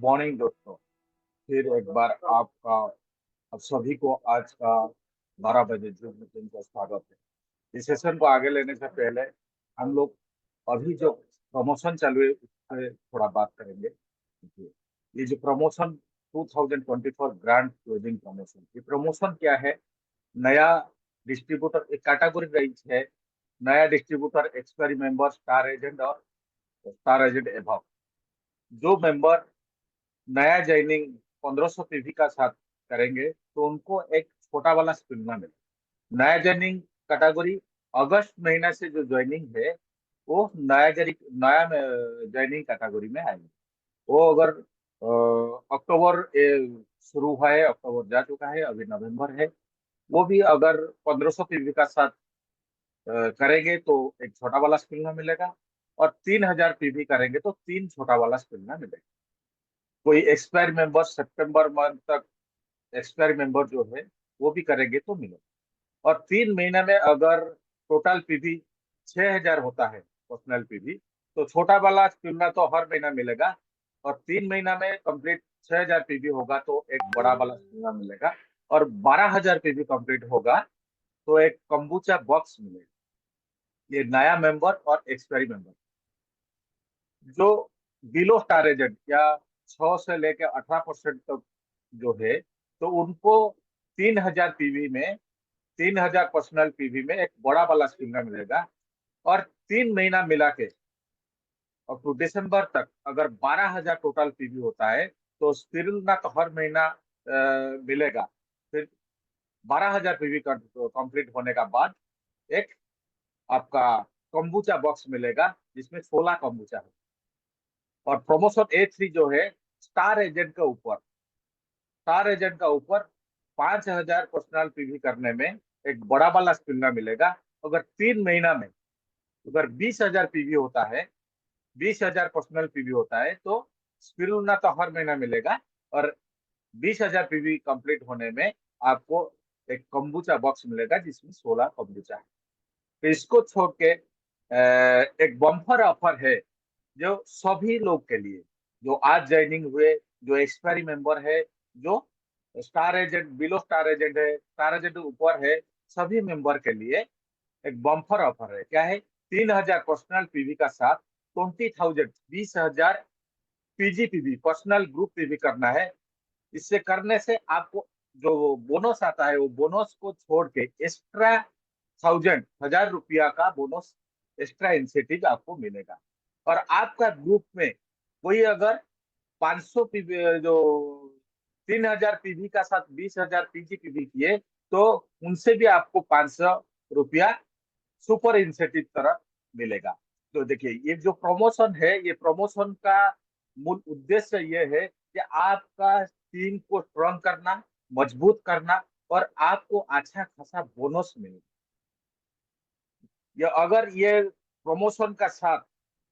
Good morning दोस्तों। फिर एक बार आपका आप सभी को आज का 12 बजे जूम मीटिंग का स्वागत है। इस सेशन को आगे लेने से पहले हम लोग अभी जो प्रमोशन चालू है उस पर थोड़ा बात करेंगे। देखिए, ये जो प्रमोशन 2024 ग्रांड क्लोजिंग प्रमोशन, ये प्रमोशन क्या है? नया डिस्ट्रीब्यूटर एक कैटेगरी रेंज है। नया distributor, expiry member, star agent और स्टार एजेंट एबव। जो मेंबर नया ज्वाइनिंग 1500 पीवी का साथ करेंगे तो उनको एक छोटा वाला स्पिनर मिलेगा। नया ज्वाइनिंग कैटेगरी अगस्त महीना से जो ज्वाइनिंग है वो नया ज्वाइनिंग कैटेगरी में आएगी। वो अगर अक्टूबर शुरू हुआ है, अक्टूबर जा चुका है, अभी नवंबर है। वो भी अगर 1500 पीवी का साथ करेंगे तो एक छोटा वाला स्पिनर मिलेगा, और 3000 पीवी करेंगे तो तीन छोटा वाला स्पिनर मिलेगा। कोई एक्सपायर मेंबर सितंबर मंथ तक एक्सपायर मेंबर जो है वो भी करेंगे तो मिलेगा। और 3 महीना में अगर टोटल पीवी 6000 होता है पर्सनल पीवी, तो छोटा वाला चुनना तो हर महीना मिलेगा। और 3 महीना में कंप्लीट 6000 पीवी होगा तो एक बड़ा वाला चुनना मिलेगा। और 12000 पीवी कंप्लीट होगा तो एक कंबूचा बॉक्स मिलेगा। ये नया मेंबर और एक्सपायरी मेंबर जो बिलो स्टार एजेंट या 6 से लेकर 18% तक जो है, तो उनको 3000 पीवी में, 3000 पर्सनल पीवी में एक बड़ा वाला स्पिनर मिलेगा। और 3 महीना मिला के अप टू दिसंबर तक अगर 12000 टोटल पीवी होता है तो स्पिरुलना तो हर महीना मिलेगा। फिर 12000 पीवी कंप्लीट होने का बाद एक आपका कंबूचा बॉक्स मिलेगा जिसमें 16 कंबूचा है। और प्रमोशन A3 जो है स्टार एजेंट का ऊपर 5000 पर्सनल पीवी करने में एक बड़ा वाला स्पिनर मिलेगा। अगर 3 महीना में अगर 20000 पीवी होता है, 20000 पर्सनल पीवी होता है तो स्पिरुलना तो हर महीना मिलेगा। और 20000 पीवी कंप्लीट होने में आपको एक कंबूचा बॉक्स मिलेगा जिसमें 16 कंबूचा है। तो इसको छोड़ के एक बम्पर ऑफर है जो सभी लोग के लिए, जो आज ज्वाइनिंग हुए, जो एक्सपायरी मेंबर है, जो star agent below star agent है, स्टार एजेंट ऊपर है, सभी मेंबर के लिए एक बम्पर ऑफर है। क्या है? 3000 पर्सनल पीवी का साथ 20,000 20,000 पीजीपीवी पर्सनल ग्रुप पीवी करना है। इससे करने से आपको जो बोनस आता है वो बोनस को छोड़ के एक्स्ट्रा 1000 रुपया का बोनस, एक्स्ट्रा इंसेंटिव आपको मिलेगा। और आपका ग्रुप में कोई अगर 500 पीवी जो 3000 पीवी का साथ 20000 पीजी पीवी किए तो उनसे भी आपको 500 रुपया सुपर इंसेंटिव तरह मिलेगा। तो देखिए, ये जो प्रमोशन है, ये प्रमोशन का मूल उद्देश्य ये है कि आपका टीम को स्ट्रॉन्ग करना, मजबूत करना, और आपको अच्छा खासा बोनस मिले। ये अगर ये प्रमोशन का साथ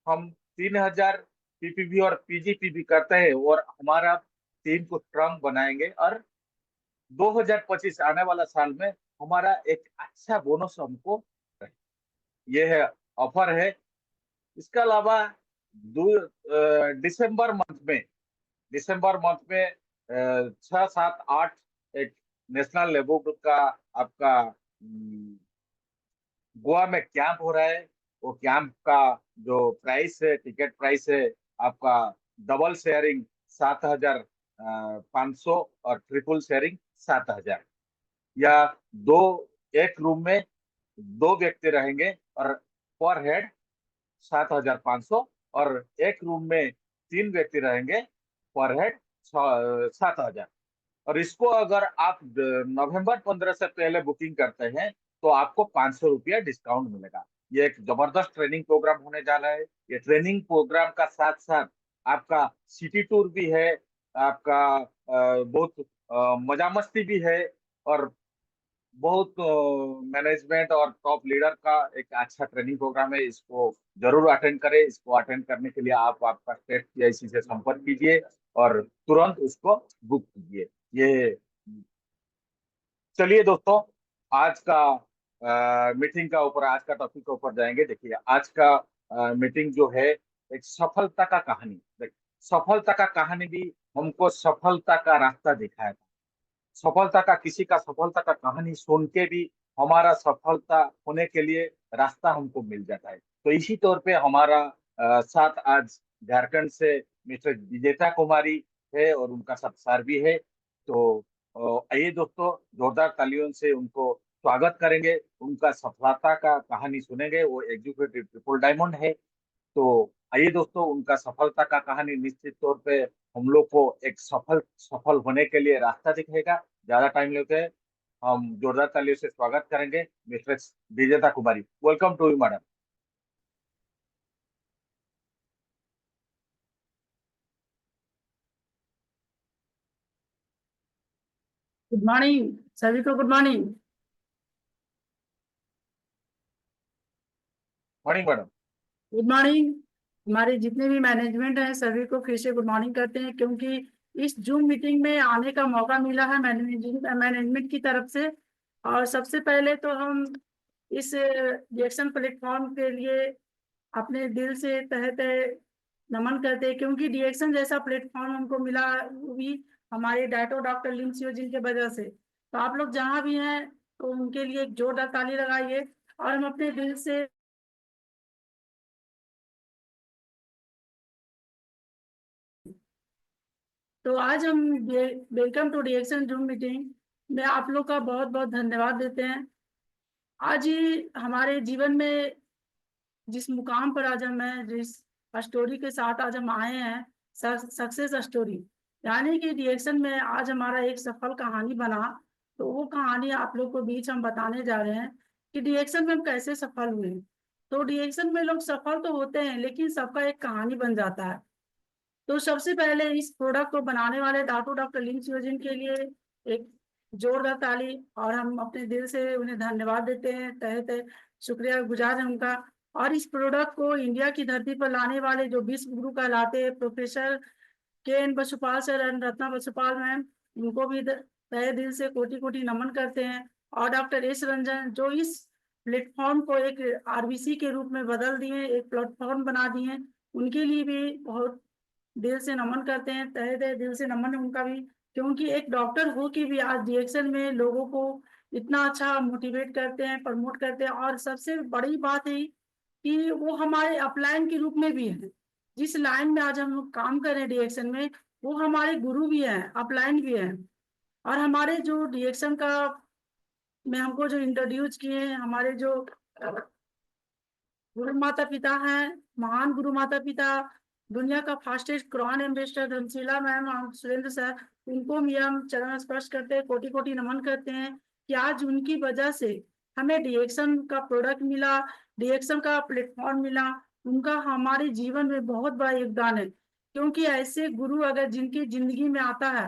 हम 3000 पीपीवी और पीजीपीवी करते हैं और हमारा टीम को स्ट्रांग बनाएंगे, और 2025 आने वाला साल में हमारा एक अच्छा बोनस हमको, ये है ऑफर है। इसके अलावा दिसंबर मंथ में, दिसंबर मंथ में 6, 7, 8 एक नेशनल लेवल का आपका गोवा में कैंप हो रहा है। वो कैंप का जो प्राइस है, टिकट प्राइस है आपका डबल शेयरिंग 7,500 और ट्रिपल शेयरिंग 7,000। या दो एक रूम में दो व्यक्ति रहेंगे और पर हेड 7,500, और एक रूम में तीन व्यक्ति रहेंगे पर हेड 7,000। और इसको अगर आप नवंबर 15 से पहले बुकिंग करते हैं तो आपको 500 रुपया डिस्काउंट मिलेगा। ये एक जबरदस्त ट्रेनिंग प्रोग्राम होने जा रहा है। ये ट्रेनिंग प्रोग्राम का साथ साथ आपका सिटी टूर भी है, आपका बहुत मजा मस्ती भी है, और बहुत मैनेजमेंट और टॉप लीडर का एक अच्छा ट्रेनिंग प्रोग्राम है। इसको जरूर अटेंड करें। इसको अटेंड करने के लिए आप आपका स्टेट पीआईसी से संपर्क कीजिए और तुरंत उसको बुक कीजिए। ये, चलिए दोस्तों, आज का मीटिंग का ऊपर, आज का टॉपिक के ऊपर जाएंगे। देखिए, आज का मीटिंग जो है एक सफलता का कहानी। देखिए, सफलता का कहानी भी हमको सफलता का रास्ता दिखाया था। सफलता का, किसी का सफलता का कहानी सुन के भी हमारा सफलता होने के लिए रास्ता हमको मिल जाता है। तो इसी तौर पे हमारा साथ आज झारखंड से मिस्टर विजेता कुमारी है और उनका साथ सर भी है। तो आइए दोस्तों, जोरदार तालियों से उनको स्वागत करेंगे, उनका सफलता का कहानी सुनेंगे। वो एग्जीक्यूटिव ट्रिपल डायमंड है। तो आइए दोस्तों, उनका सफलता का कहानी निश्चित तौर पे हम लोग को एक सफल सफल होने के लिए रास्ता दिखेगा। ज्यादा टाइम लेते हैं, हम जोरदार तालियों से स्वागत करेंगे mister Vijeta Kumari. Welcome to you madam. Good morning सभी को। Good morning. Morning madam. Good morning. हमारे जितने भी मैनेजमेंट हैं सभी को फिर से गुड मॉर्निंग करते हैं, क्योंकि इस जूम मीटिंग में आने का मौका मिला है मैनेजमेंट की तरफ से। और सबसे पहले तो हम इस रिएक्शन प्लेटफॉर्म के लिए अपने दिल से तहे तहे नमन करते हैं, क्योंकि रिएक्शन जैसा प्लेटफॉर्म हमको मिला वो भी हमारे डायटो डॉक्टर लिंसियो जी के वजह से। तो आप लोग जहाँ भी हैं तो उनके लिए एक जोरदार ताली लगाइए। और हम अपने दिल से तो आज हम welcome to reaction zoom meeting में आप लोग का बहुत बहुत धन्यवाद देते हैं। आज ही हमारे जीवन में जिस मुकाम पर आज हम हैं, जिस स्टोरी के साथ आज हम आए हैं, सक्सेस स्टोरी, यानी कि रिएक्शन में आज हमारा एक सफल कहानी बना। तो वो कहानी आप लोग को बीच हम बताने जा रहे हैं कि रिएक्शन में हम कैसे सफल हुए। तो रिएक्शन में लोग सफल तो होते हैं, लेकिन सबका एक कहानी बन जाता है। तो सबसे पहले इस प्रोडक्ट को बनाने वाले डॉक्टर लिंच योजिन के लिए एक जोरदार ताली। और हम अपने दिल से उन्हें धन्यवाद देते हैं, तहे तहे शुक्रिया गुजार हैं उनका। और इस प्रोडक्ट को इंडिया की धरती पर लाने वाले जो विश्व गुरु कहलाते हैं, professor K N Basupal sir and Ratna Basupal ma'am, उनको भी तहे दिल से कोटि कोटि नमन करते हैं। और डॉक्टर एस रंजन, जो इस प्लेटफॉर्म को एक आरबीसी के रूप में बदल दिए, एक प्लेटफॉर्म बना दिए, उनके लिए भी बहुत दिल से नमन करते हैं। तहे तहे दिल से नमन है उनका भी, क्योंकि एक डॉक्टर हो कि भी आज रिएक्शन में लोगों को इतना अच्छा मोटिवेट करते हैं, प्रमोट करते हैं। और सबसे बड़ी बात है कि वो हमारे अपलाइन के रूप में भी है। जिस लाइन में आज हम लोग काम कर रहे हैं रिएक्शन में, वो हमारे गुरु भी हैं, अपलाइन भी हैं। और हमारे जो रिएक्शन का में हमको जो इंट्रोड्यूस किए हैं, हमारे जो गुरु माता पिता हैं, महान गुरु माता पिता, दुनिया का फास्टेस्ट क्राउन एम्बेसडर धनशीला मैम और सुरेंद्र सर, उनको भी हम चरण स्पर्श करते हैं, कोटि कोटि नमन करते हैं कि आज उनकी वजह से हमें रिएक्शन का प्रोडक्ट मिला, रिएक्शन का प्लेटफॉर्म मिला। उनका हमारे जीवन में बहुत बड़ा योगदान है, क्योंकि ऐसे गुरु अगर जिनकी जिंदगी में आता है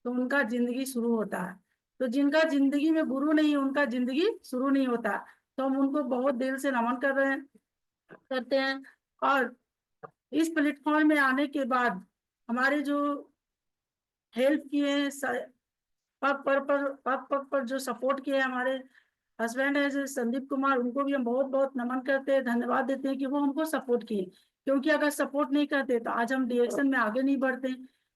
तो उनका जिंदगी शुरू होता है। तो जिनका जिंदगी में गुरु नहीं, उनका जिंदगी शुरू नहीं होता। तो हम उनको बहुत दिल से नमन कर रहे हैं, करते हैं। और इस प्लेटफॉर्म में आने के बाद हमारे जो हेल्प किए हैं, पग पर जो सपोर्ट किए हैं, हमारे हस्बैंड है जो संदीप कुमार, उनको भी हम बहुत बहुत नमन करते हैं, धन्यवाद देते हैं कि वो हमको सपोर्ट किए। क्योंकि अगर सपोर्ट नहीं करते तो आज हम डिएक्शन में आगे नहीं बढ़ते,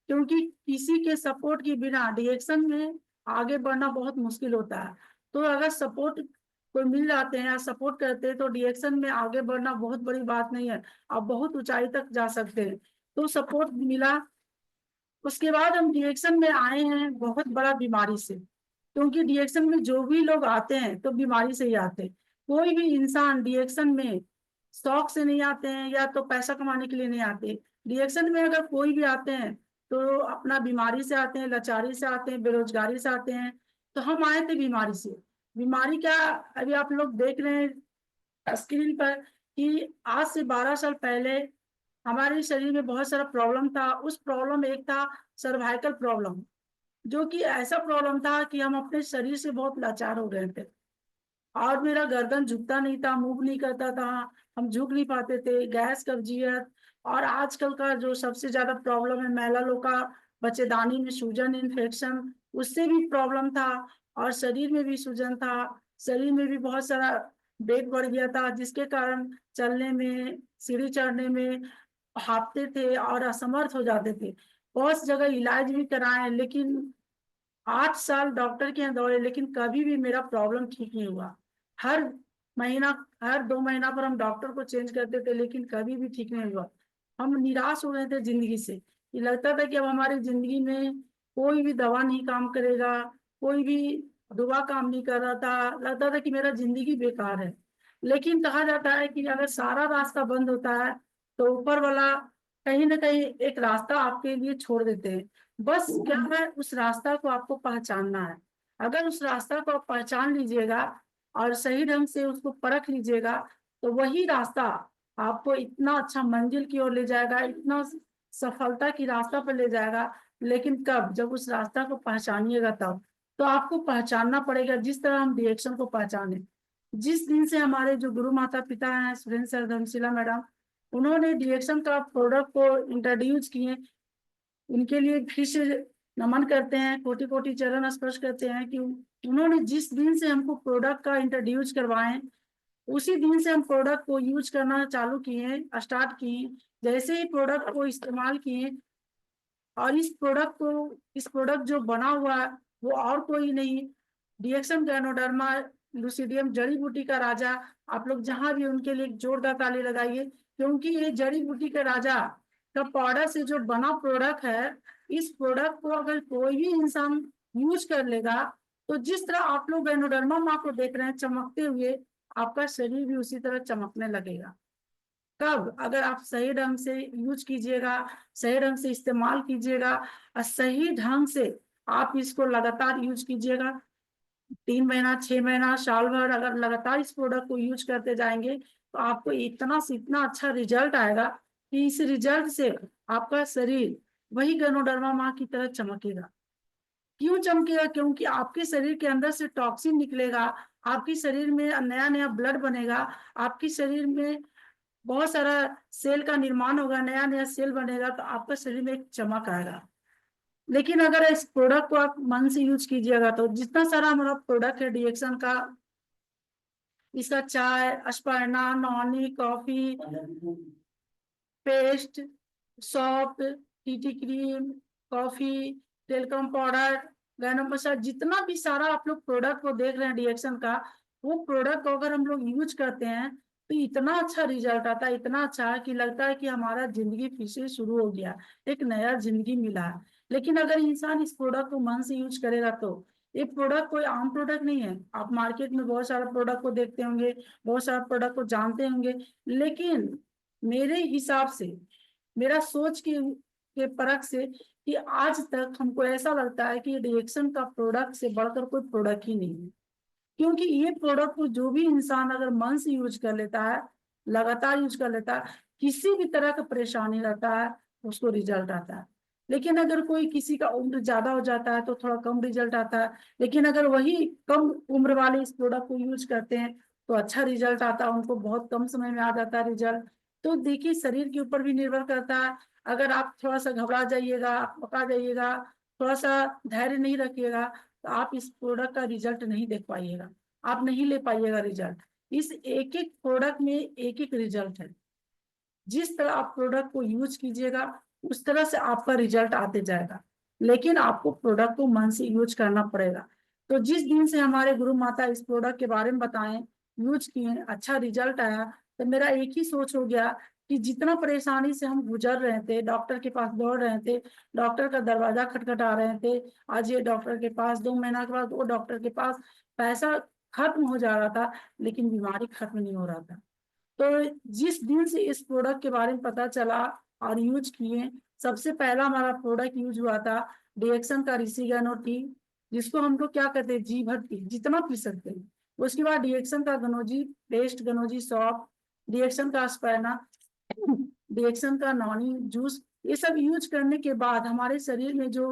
क्योंकि किसी के सपोर्ट के बिना डिएक्शन में आगे बढ़ना बहुत मुश्किल होता है। तो अगर सपोर्ट कोई मिल जाते हैं या सपोर्ट करते हैं तो डिएक्शन में आगे बढ़ना बहुत बड़ी बात नहीं है, आप बहुत ऊंचाई तक जा सकते हैं। तो सपोर्ट मिला। उसके बाद हम डिएक्शन में आए हैं बहुत बड़ा बीमारी से, क्योंकि डिएक्शन में जो भी लोग आते हैं तो बीमारी से ही आते हैं। कोई भी इंसान डिएक्शन में शौक से नहीं आते हैं या तो पैसा कमाने के लिए नहीं आते। डिएक्शन में अगर कोई भी आते हैं तो अपना बीमारी से आते हैं, लाचारी से आते हैं, बेरोजगारी से आते हैं। तो हम आए थे बीमारी से। बीमारी क्या, अभी आप लोग देख रहे हैं स्क्रीन पर कि आज से 12 साल पहले हमारे शरीर में बहुत सारा प्रॉब्लम था। उस प्रॉब्लम में एक था सर्वाइकल प्रॉब्लम, जो कि ऐसा प्रॉब्लम था कि हम अपने शरीर से बहुत लाचार हो गए थे। और मेरा गर्दन झुकता नहीं था, मूव नहीं करता था, हम झुक नहीं पाते थे, गैस कब्जियत। और आजकल का जो सबसे ज्यादा प्रॉब्लम है महिला लोग का, बच्चेदानी में सूजन इन्फेक्शन, उससे भी प्रॉब्लम था। और शरीर में भी सूजन था, शरीर में भी बहुत सारा वेट बढ़ गया था, जिसके कारण चलने में, सीढ़ी चढ़ने में हांफते थे और असमर्थ हो जाते थे। बहुत जगह इलाज भी कराए, लेकिन 8 साल डॉक्टर के यहाँ दौड़े, लेकिन कभी भी मेरा प्रॉब्लम ठीक नहीं हुआ। हर महीना, हर 2 महीना पर हम डॉक्टर को चेंज करते थे, लेकिन कभी भी ठीक नहीं हुआ। हम निराश हो गए थे जिंदगी से। ये लगता था कि अब हमारी जिंदगी में कोई भी दवा नहीं काम करेगा, कोई भी दुआ काम नहीं कर रहा था, लगता था कि मेरा जिंदगी बेकार है। लेकिन कहा जाता है कि अगर सारा रास्ता बंद होता है तो ऊपर वाला कहीं ना कहीं एक रास्ता आपके लिए छोड़ देते हैं। बस क्या है, उस रास्ता को आपको पहचानना है। अगर उस रास्ता को आप पहचान लीजिएगा और सही ढंग से उसको परख लीजिएगा, तो वही रास्ता आपको इतना अच्छा मंजिल की ओर ले जाएगा, इतना सफलता की रास्ता पर ले जाएगा। लेकिन कब, जब उस रास्ता को पहचानिएगा तब। तो आपको पहचानना पड़ेगा, जिस तरह हम डिरेक्शन को पहचाने। जिस दिन से हमारे जो गुरु माता पिता हैं, सुरेंद्र सर, धर्मशिला मैडम, उन्होंने डिरेक्शन का प्रोडक्ट को इंट्रोड्यूस किए, उनके लिए फिर से नमन करते हैं, कोटि कोटि चरण स्पर्श करते हैं कि उन्होंने जिस दिन से हमको प्रोडक्ट का इंट्रोड्यूस करवाए, उसी दिन से हम प्रोडक्ट को यूज करना चालू किए, स्टार्ट किए। जैसे ही प्रोडक्ट को इस्तेमाल किए, और इस प्रोडक्ट जो बना हुआ है वो और कोई नहीं, डिएक्शन गैनोडर्मा लुसिडियम, जड़ी बूटी का राजा। आप लोग जहां भी उनके लिए एक जोरदार ताली लगाइए, क्योंकि ये जड़ी बूटी के राजा का पाउडर से जो बना प्रोडक्ट है, इस प्रोडक्ट को अगर कोई भी इंसान यूज कर लेगा, तो जिस तरह आप लोग गैनोडर्मा माँ को देख रहे हैं चमकते हुए, आपका शरीर भी उसी तरह चमकने लगेगा। कब, अगर आप सही ढंग से यूज कीजिएगा, सही ढंग से इस्तेमाल कीजिएगा, और सही ढंग से आप इसको लगातार यूज कीजिएगा। 3 महीना, 6 महीना, साल भर अगर लगातार इस प्रोडक्ट को यूज करते जाएंगे, तो आपको इतना से इतना अच्छा रिजल्ट आएगा कि इस रिजल्ट से आपका शरीर वही गैनोडर्मा माँ की तरह चमकेगा। क्यों चमकेगा? क्योंकि आपके शरीर के अंदर से टॉक्सिन निकलेगा, आपके शरीर में नया नया ब्लड बनेगा, आपके शरीर में बहुत सारा सेल का निर्माण होगा, नया नया सेल बनेगा, तो आपका शरीर में एक चमक आएगा। लेकिन अगर इस प्रोडक्ट को आप मन से यूज कीजिएगा, तो जितना सारा हमारा प्रोडक्ट है डिएक्शन का, इसका चाय, ashwagandha, noni, coffee, paste, soft, टीटी क्रीम, कॉफी, टेलकम पाउडर, गैनम मसाज, जितना भी सारा आप लोग प्रोडक्ट को देख रहे हैं डिएक्शन का, वो प्रोडक्ट को अगर हम लोग यूज करते हैं तो इतना अच्छा रिजल्ट आता है, इतना अच्छा कि लगता है कि हमारा जिंदगी फिर से शुरू हो गया, एक नया जिंदगी मिला है। लेकिन अगर इंसान इस प्रोडक्ट को मन से यूज करेगा, तो ये प्रोडक्ट कोई आम प्रोडक्ट नहीं है। आप मार्केट में बहुत सारा प्रोडक्ट को देखते होंगे, बहुत सारा प्रोडक्ट को जानते होंगे, लेकिन मेरे हिसाब से, मेरा सोच के परख से, कि आज तक हमको ऐसा लगता है कि रिएक्शन का प्रोडक्ट से बढ़कर कोई प्रोडक्ट ही नहीं है। क्योंकि ये प्रोडक्ट को जो भी इंसान अगर मन से यूज कर लेता है, लगातार यूज कर लेता है, किसी भी तरह का परेशानी रहता है, उसको रिजल्ट आता है। लेकिन अगर कोई, किसी का उम्र ज्यादा हो जाता है तो थोड़ा कम रिजल्ट आता है, लेकिन अगर वही कम उम्र वाले इस प्रोडक्ट को यूज करते हैं तो अच्छा रिजल्ट आता है, उनको बहुत कम समय में आ जाता है रिजल्ट। तो देखिए, शरीर के ऊपर भी निर्भर करता है। अगर आप थोड़ा सा घबरा जाइएगा, पका जाइएगा, थोड़ा सा धैर्य नहीं रखिएगा, तो आप इस प्रोडक्ट का रिजल्ट नहीं देख पाइएगा, आप नहीं ले पाइएगा रिजल्ट। इस एक एक प्रोडक्ट में एक एक रिजल्ट है। जिस तरह आप प्रोडक्ट को यूज कीजिएगा, उस तरह से आपका रिजल्ट आते जाएगा। लेकिन आपको प्रोडक्ट को मन से यूज करना पड़ेगा। तो जिस दिन से हमारे गुरु माता इस प्रोडक्ट के बारे में बताएं, यूज किए, अच्छा रिजल्ट आया, तो मेरा एक ही सोच हो गया कि जितना परेशानी से हम गुजर रहे थे, डॉक्टर के पास दौड़ रहे थे, डॉक्टर का दरवाजा खटखटा रहे थे, आज ये डॉक्टर के पास, 2 महीना के बाद वो डॉक्टर के पास, पैसा खत्म हो जा रहा था, लेकिन बीमारी खत्म नहीं हो रहा था। तो जिस दिन से इस प्रोडक्ट के बारे में पता चला और यूज किए, सबसे पहला हमारा प्रोडक्ट यूज हुआ था डिएक्शन का ऋषिगनो टी, जिसको हम लोग क्या कहते हैं, जी भर पी, जितना पी सकते हैं। उसके बाद डिएक्शन का गनोजी पेस्ट, गनोजी सॉफ्ट, डिएक्शन का स्पैना, डिएक्शन का नॉनी जूस, ये सब यूज करने के बाद हमारे शरीर में जो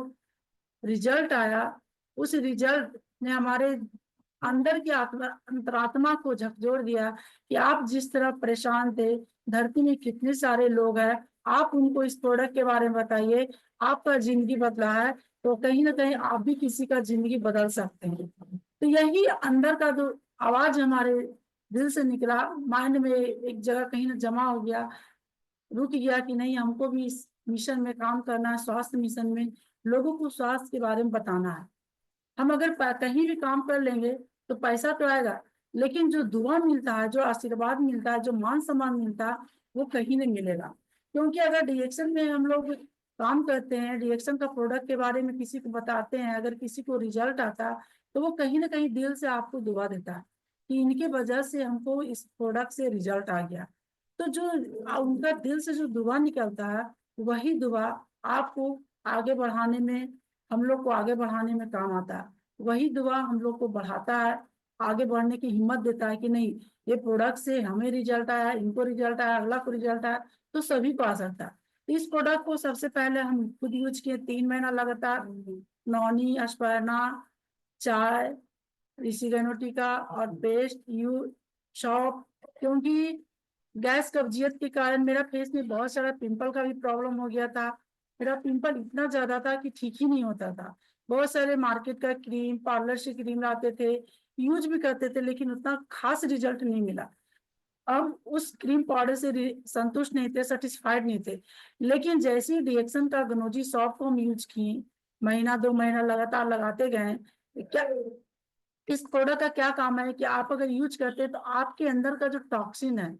रिजल्ट आया, उस रिजल्ट ने हमारे अंदर की आत्मा, अंतरात्मा को झकझोर दिया कि आप जिस तरह परेशान थे, धरती में कितने सारे लोग हैं, आप उनको इस प्रोडक्ट के बारे में बताइए, आपका जिंदगी बदला है, तो कहीं ना कहीं आप भी किसी का जिंदगी बदल सकते हैं। तो यही अंदर का जो आवाज हमारे दिल से निकला, माइंड में एक जगह कहीं ना जमा हो गया, रुक गया कि नहीं, हमको भी इस मिशन में काम करना है, स्वास्थ्य मिशन में लोगों को स्वास्थ्य के बारे में बताना है। हम अगर कहीं भी काम कर लेंगे तो पैसा तो आएगा, लेकिन जो दुआ मिलता है, जो आशीर्वाद मिलता है, जो मान सम्मान मिलता है, वो कहीं नहीं मिलेगा। क्योंकि अगर डिएक्शन में हम लोग काम करते हैं, डिएक्शन का प्रोडक्ट के बारे में किसी को बताते हैं, अगर किसी को रिजल्ट आता है तो वो कहीं ना कहीं दिल से आपको दुआ देता है कि इनके वजह से हमको इस प्रोडक्ट से रिजल्ट आ गया। तो जो उनका दिल से जो दुआ निकलता है, वही दुआ आपको आगे बढ़ाने में, हम लोग को आगे बढ़ाने में काम आता है। वही दुआ हम लोग को बढ़ाता है, आगे बढ़ने की हिम्मत देता है कि नहीं, ये प्रोडक्ट से हमें रिजल्ट आया, इनको रिजल्ट आया, अगला को रिजल्ट आया, तो सभी को आ सकता है। तो इस प्रोडक्ट को सबसे पहले हम खुद यूज किए 3 महीना लगातार। नॉनी, अश्पर्ना, चाय, ऋषिगणोटिका और पेस्ट यू शॉप। क्योंकि गैस कब्जियत के कारण मेरा फेस में बहुत सारा पिंपल का भी प्रॉब्लम हो गया था। मेरा पिंपल इतना ज्यादा था कि ठीक ही नहीं होता था। बहुत सारे मार्केट का क्रीम, पार्लर से क्रीम लाते थे, यूज भी करते थे, लेकिन उतना खास रिजल्ट नहीं मिला। अब उस क्रीम पाउडर से संतुष्ट नहीं थे, सेटिस्फाइड नहीं थे। लेकिन जैसे ही डिएक्शन का गनोजी सॉफ्ट को हम यूज किए, महीना 2 महीना लगातार लगाते गए, क्या इस प्रोडक्ट का क्या काम है कि आप अगर यूज करते हैं तो आपके अंदर का जो टॉक्सिन है,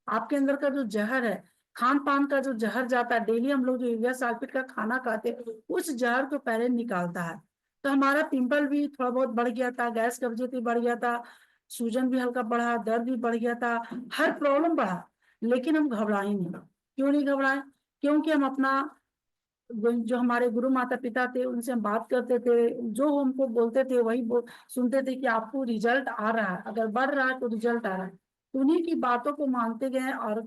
आपके अंदर का जो जहर है, खान पान का जो जहर जाता है, डेली हम लोग जो यूरिया सल्फेट का खाना खाते हैं, उस जहर को पहले निकालता है। तो हमारा पिंपल भी थोड़ा बहुत बढ़ गया था, गैस कब्जियत भी बढ़ गया था, सूजन भी हल्का बढ़ा, दर्द भी बढ़ गया था, हर प्रॉब्लम बढ़ा। लेकिन हम घबराए नहीं। क्यों नहीं घबराए? क्योंकि हम अपना जो हमारे गुरु माता पिता थे उनसे हम बात करते थे, जो हमको बोलते थे वही सुनते थे कि आपको रिजल्ट आ रहा है, अगर बढ़ रहा है तो रिजल्ट आ रहा है। तो उन्हीं की बातों को मानते गए और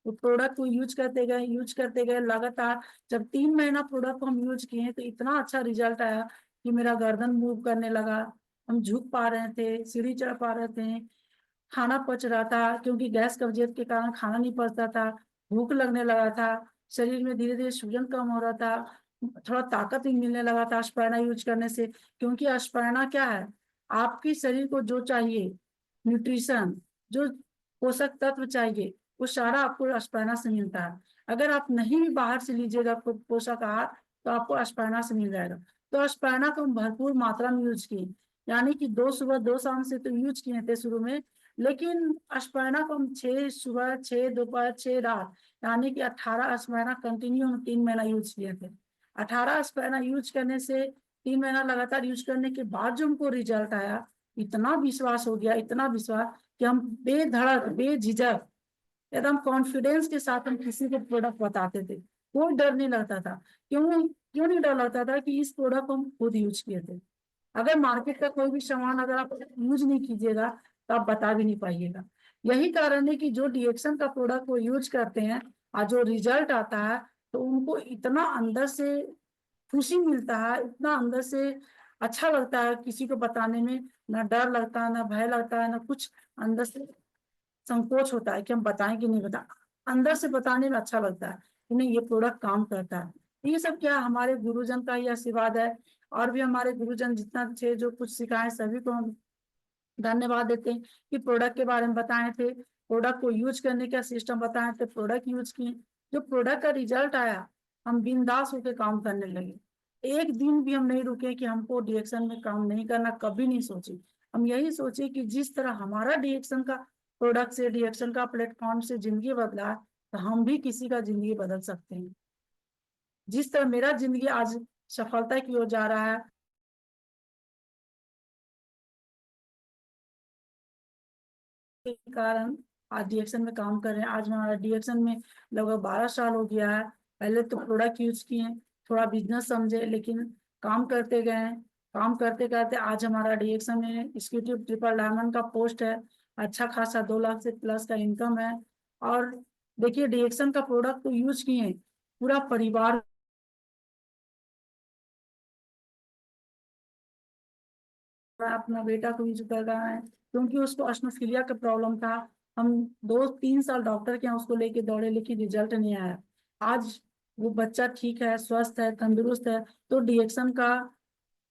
प्रोडक्ट को यूज करते गए लगातार। जब 3 महीना प्रोडक्ट को हम यूज किए तो इतना अच्छा रिजल्ट आया कि मेरा गर्दन मूव करने लगा, हम झुक पा रहे थे, सीढ़ी चढ़ पा रहे थे, खाना पच रहा था, क्योंकि गैस कब्जियत के कारण खाना नहीं पचता था, भूख लगने लगा था, शरीर में धीरे धीरे सूजन कम हो रहा था, थोड़ा ताकत भी मिलने लगा था अश्पर्ना यूज करने से। क्योंकि अश्पर्ना क्या है, आपके शरीर को जो चाहिए, न्यूट्रिशन, जो पोषक तत्व चाहिए, वो सारा आपको अश्पर्ना से मिलता है। अगर आप नहीं भी बाहर से लीजिएगा पोषक आहार, तो आपको अश्पर्ना से मिल जाएगा। तो अश्पर्ना को हम भरपूर मात्रा में यूज किए, यानी कि 2 सुबह 2 शाम से तो यूज किए थे शुरू में। लेकिन अश्पर्ना को हम 6 सुबह 6 दोपहर 6 रात, यानी कि 18 अश्पर्ना कंटिन्यू हम 3 महीना यूज किए थे। 18 अश्पर्ना यूज करने से, 3 महीना लगातार यूज करने के बाद जो हमको रिजल्ट आया, इतना विश्वास हो गया, इतना विश्वास कि हम बेधड़क बेझिझक एकदम कॉन्फिडेंस के साथ हम किसी को प्रोडक्ट बताते थे। कोई डर नहीं लगता था। क्यों क्यों नहीं डर लगता था? कि इस प्रोडक्ट को हम खुद यूज किए थे। अगर मार्केट का कोई भी सामान अगर आप यूज नहीं कीजिएगा तो आप बता भी नहीं पाइएगा। यही कारण है कि जो डिएक्शन का प्रोडक्ट वो यूज करते हैं और जो रिजल्ट आता है, तो उनको इतना अंदर से खुशी मिलता है, इतना अंदर से अच्छा लगता है किसी को बताने में। ना डर लगता है, ना भय लगता है, ना कुछ अंदर से संकोच होता है कि हम बताएं कि नहीं बता। अंदर से बताने में अच्छा लगता है कि नहीं, ये प्रोडक्ट काम करता है। ये सब क्या हमारे गुरुजन का ही आशीर्वाद है। और भी हमारे गुरुजन जितना थे जो कुछ सिखाए, सभी को हम धन्यवाद देते हैं कि प्रोडक्ट के बारे में बताए थे, प्रोडक्ट को यूज करने का सिस्टम बताए थे, प्रोडक्ट यूज किए, जो प्रोडक्ट का रिजल्ट आया, हम बिंदास होकर काम करने लगे। एक दिन भी हम नहीं रुके कि हमको डिएक्शन में काम नहीं करना, कभी नहीं सोचे। हम यही सोचे कि जिस तरह हमारा डिएक्शन का प्रोडक्ट से, डिएक्शन का प्लेटफॉर्म से जिंदगी बदला, तो हम भी किसी का जिंदगी बदल सकते हैं। जिस तरह मेरा जिंदगी आज सफलता की ओर जा रहा है, के कारण आज डीएक्शन में काम कर रहे हैं। आज हमारा डीएक्शन में लगभग 12 साल हो गया है। पहले तो प्रोडक्ट यूज किए, थोड़ा बिजनेस समझे, लेकिन काम करते गए, काम करते करते आज हमारा डीएक्शन में एग्जीक्यूटिव ट्रिपल डायमंड का पोस्ट है। अच्छा खासा 2 लाख से प्लस का इनकम है। और देखिए, डीएक्शन का प्रोडक्ट तो यूज किए, पूरा परिवार अपना बेटा को यूज कर रहा है, क्योंकि उसको अश्नोफिलिया का प्रॉब्लम था। हम 2-3 साल डॉक्टर के यहाँ उसको लेके दौड़े, लेकिन रिजल्ट नहीं आया। आज वो बच्चा ठीक है, स्वस्थ है, तंदुरुस्त है, तो डीएक्शन का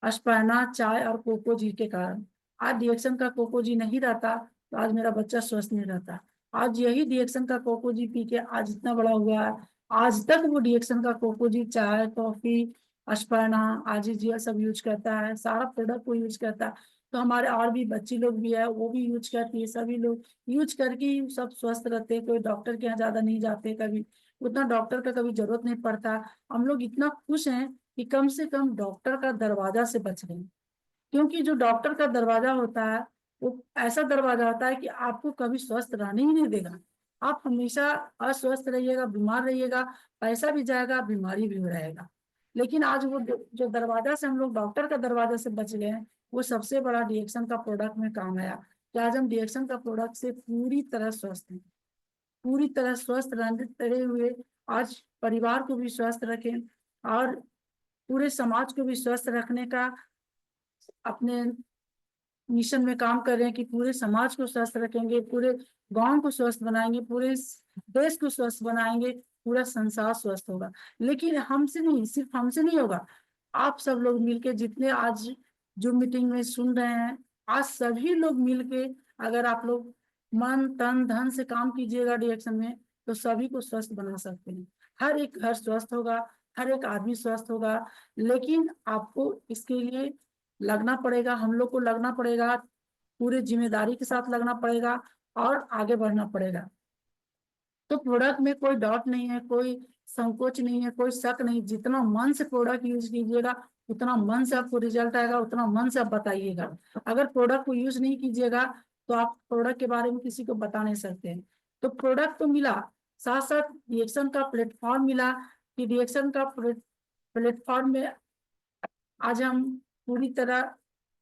अश्पर्ना, चाय और कोको जी के कारण। आज डीएक्शन का कोको जी नहीं रहता तो आज मेरा बच्चा स्वस्थ नहीं रहता। आज यही डीएक्शन का कोको जी पी के आज इतना बड़ा हुआ है, आज तक वो डिएक्शन का कोकोजी, चाय, कॉफी, अशपर्णा, आजीजिया सब यूज करता है, सारा प्रोडक्ट वो यूज करता है। तो हमारे और भी बच्ची लोग भी है, वो भी यूज करती है, सभी लोग यूज करके ही सब स्वस्थ रहते हैं। कोई डॉक्टर के यहाँ ज्यादा नहीं जाते, कभी उतना डॉक्टर का कभी जरूरत नहीं पड़ता। हम लोग इतना खुश हैं कि कम से कम डॉक्टर का दरवाजा से बच गए, क्योंकि जो डॉक्टर का दरवाजा होता है वो ऐसा दरवाजा होता है कि आपको कभी स्वस्थ रहने ही नहीं देगा। आप हमेशा अस्वस्थ रहिएगा, बीमार रहिएगा, पैसा भी जाएगा, बीमारी भी रहेगा। लेकिन आज वो जो दरवाजा से हम लोग डॉक्टर का दरवाजा से बच गए हैं, वो सबसे बड़ा डिएक्शन का प्रोडक्ट में काम आया कि आज हम डिएक्शन का प्रोडक्ट से पूरी तरह स्वस्थ हैं। पूरी तरह स्वस्थ रहते हुए आज परिवार को भी स्वस्थ रखें और पूरे समाज को भी स्वस्थ रखने का अपने मिशन में काम कर रहे हैं कि पूरे समाज को स्वस्थ रखेंगे, पूरे गांव को स्वस्थ बनाएंगे, पूरे देश को स्वस्थ बनाएंगे, पूरा संसार स्वस्थ होगा। लेकिन हमसे नहीं, सिर्फ हमसे नहीं होगा, आप सब लोग मिलके, जितने आज जो मीटिंग में सुन रहे हैं, आज सभी लोग मिलके अगर आप लोग मन तन धन से काम कीजिएगा डिएक्शन में, तो सभी को स्वस्थ बना सकते हैं। हर एक घर स्वस्थ होगा, हर एक आदमी स्वस्थ होगा। लेकिन आपको इसके लिए लगना पड़ेगा, हम लोग को लगना पड़ेगा, पूरी जिम्मेदारी के साथ लगना पड़ेगा और आगे बढ़ना पड़ेगा। तो प्रोडक्ट में कोई डाउट नहीं है, कोई संकोच नहीं है, कोई शक नहीं। जितना मन से प्रोडक्ट यूज कीजिएगा, उतना मन से आपको रिजल्ट आएगा, उतना मन से आप बताइएगा। अगर प्रोडक्ट को यूज नहीं कीजिएगा तो आप प्रोडक्ट के बारे में किसी को बता नहीं सकते हैं। तो प्रोडक्ट तो मिला, साथ साथ रिएक्शन का प्लेटफॉर्म मिला कि रिएक्शन का प्लेटफॉर्म में आज हम पूरी तरह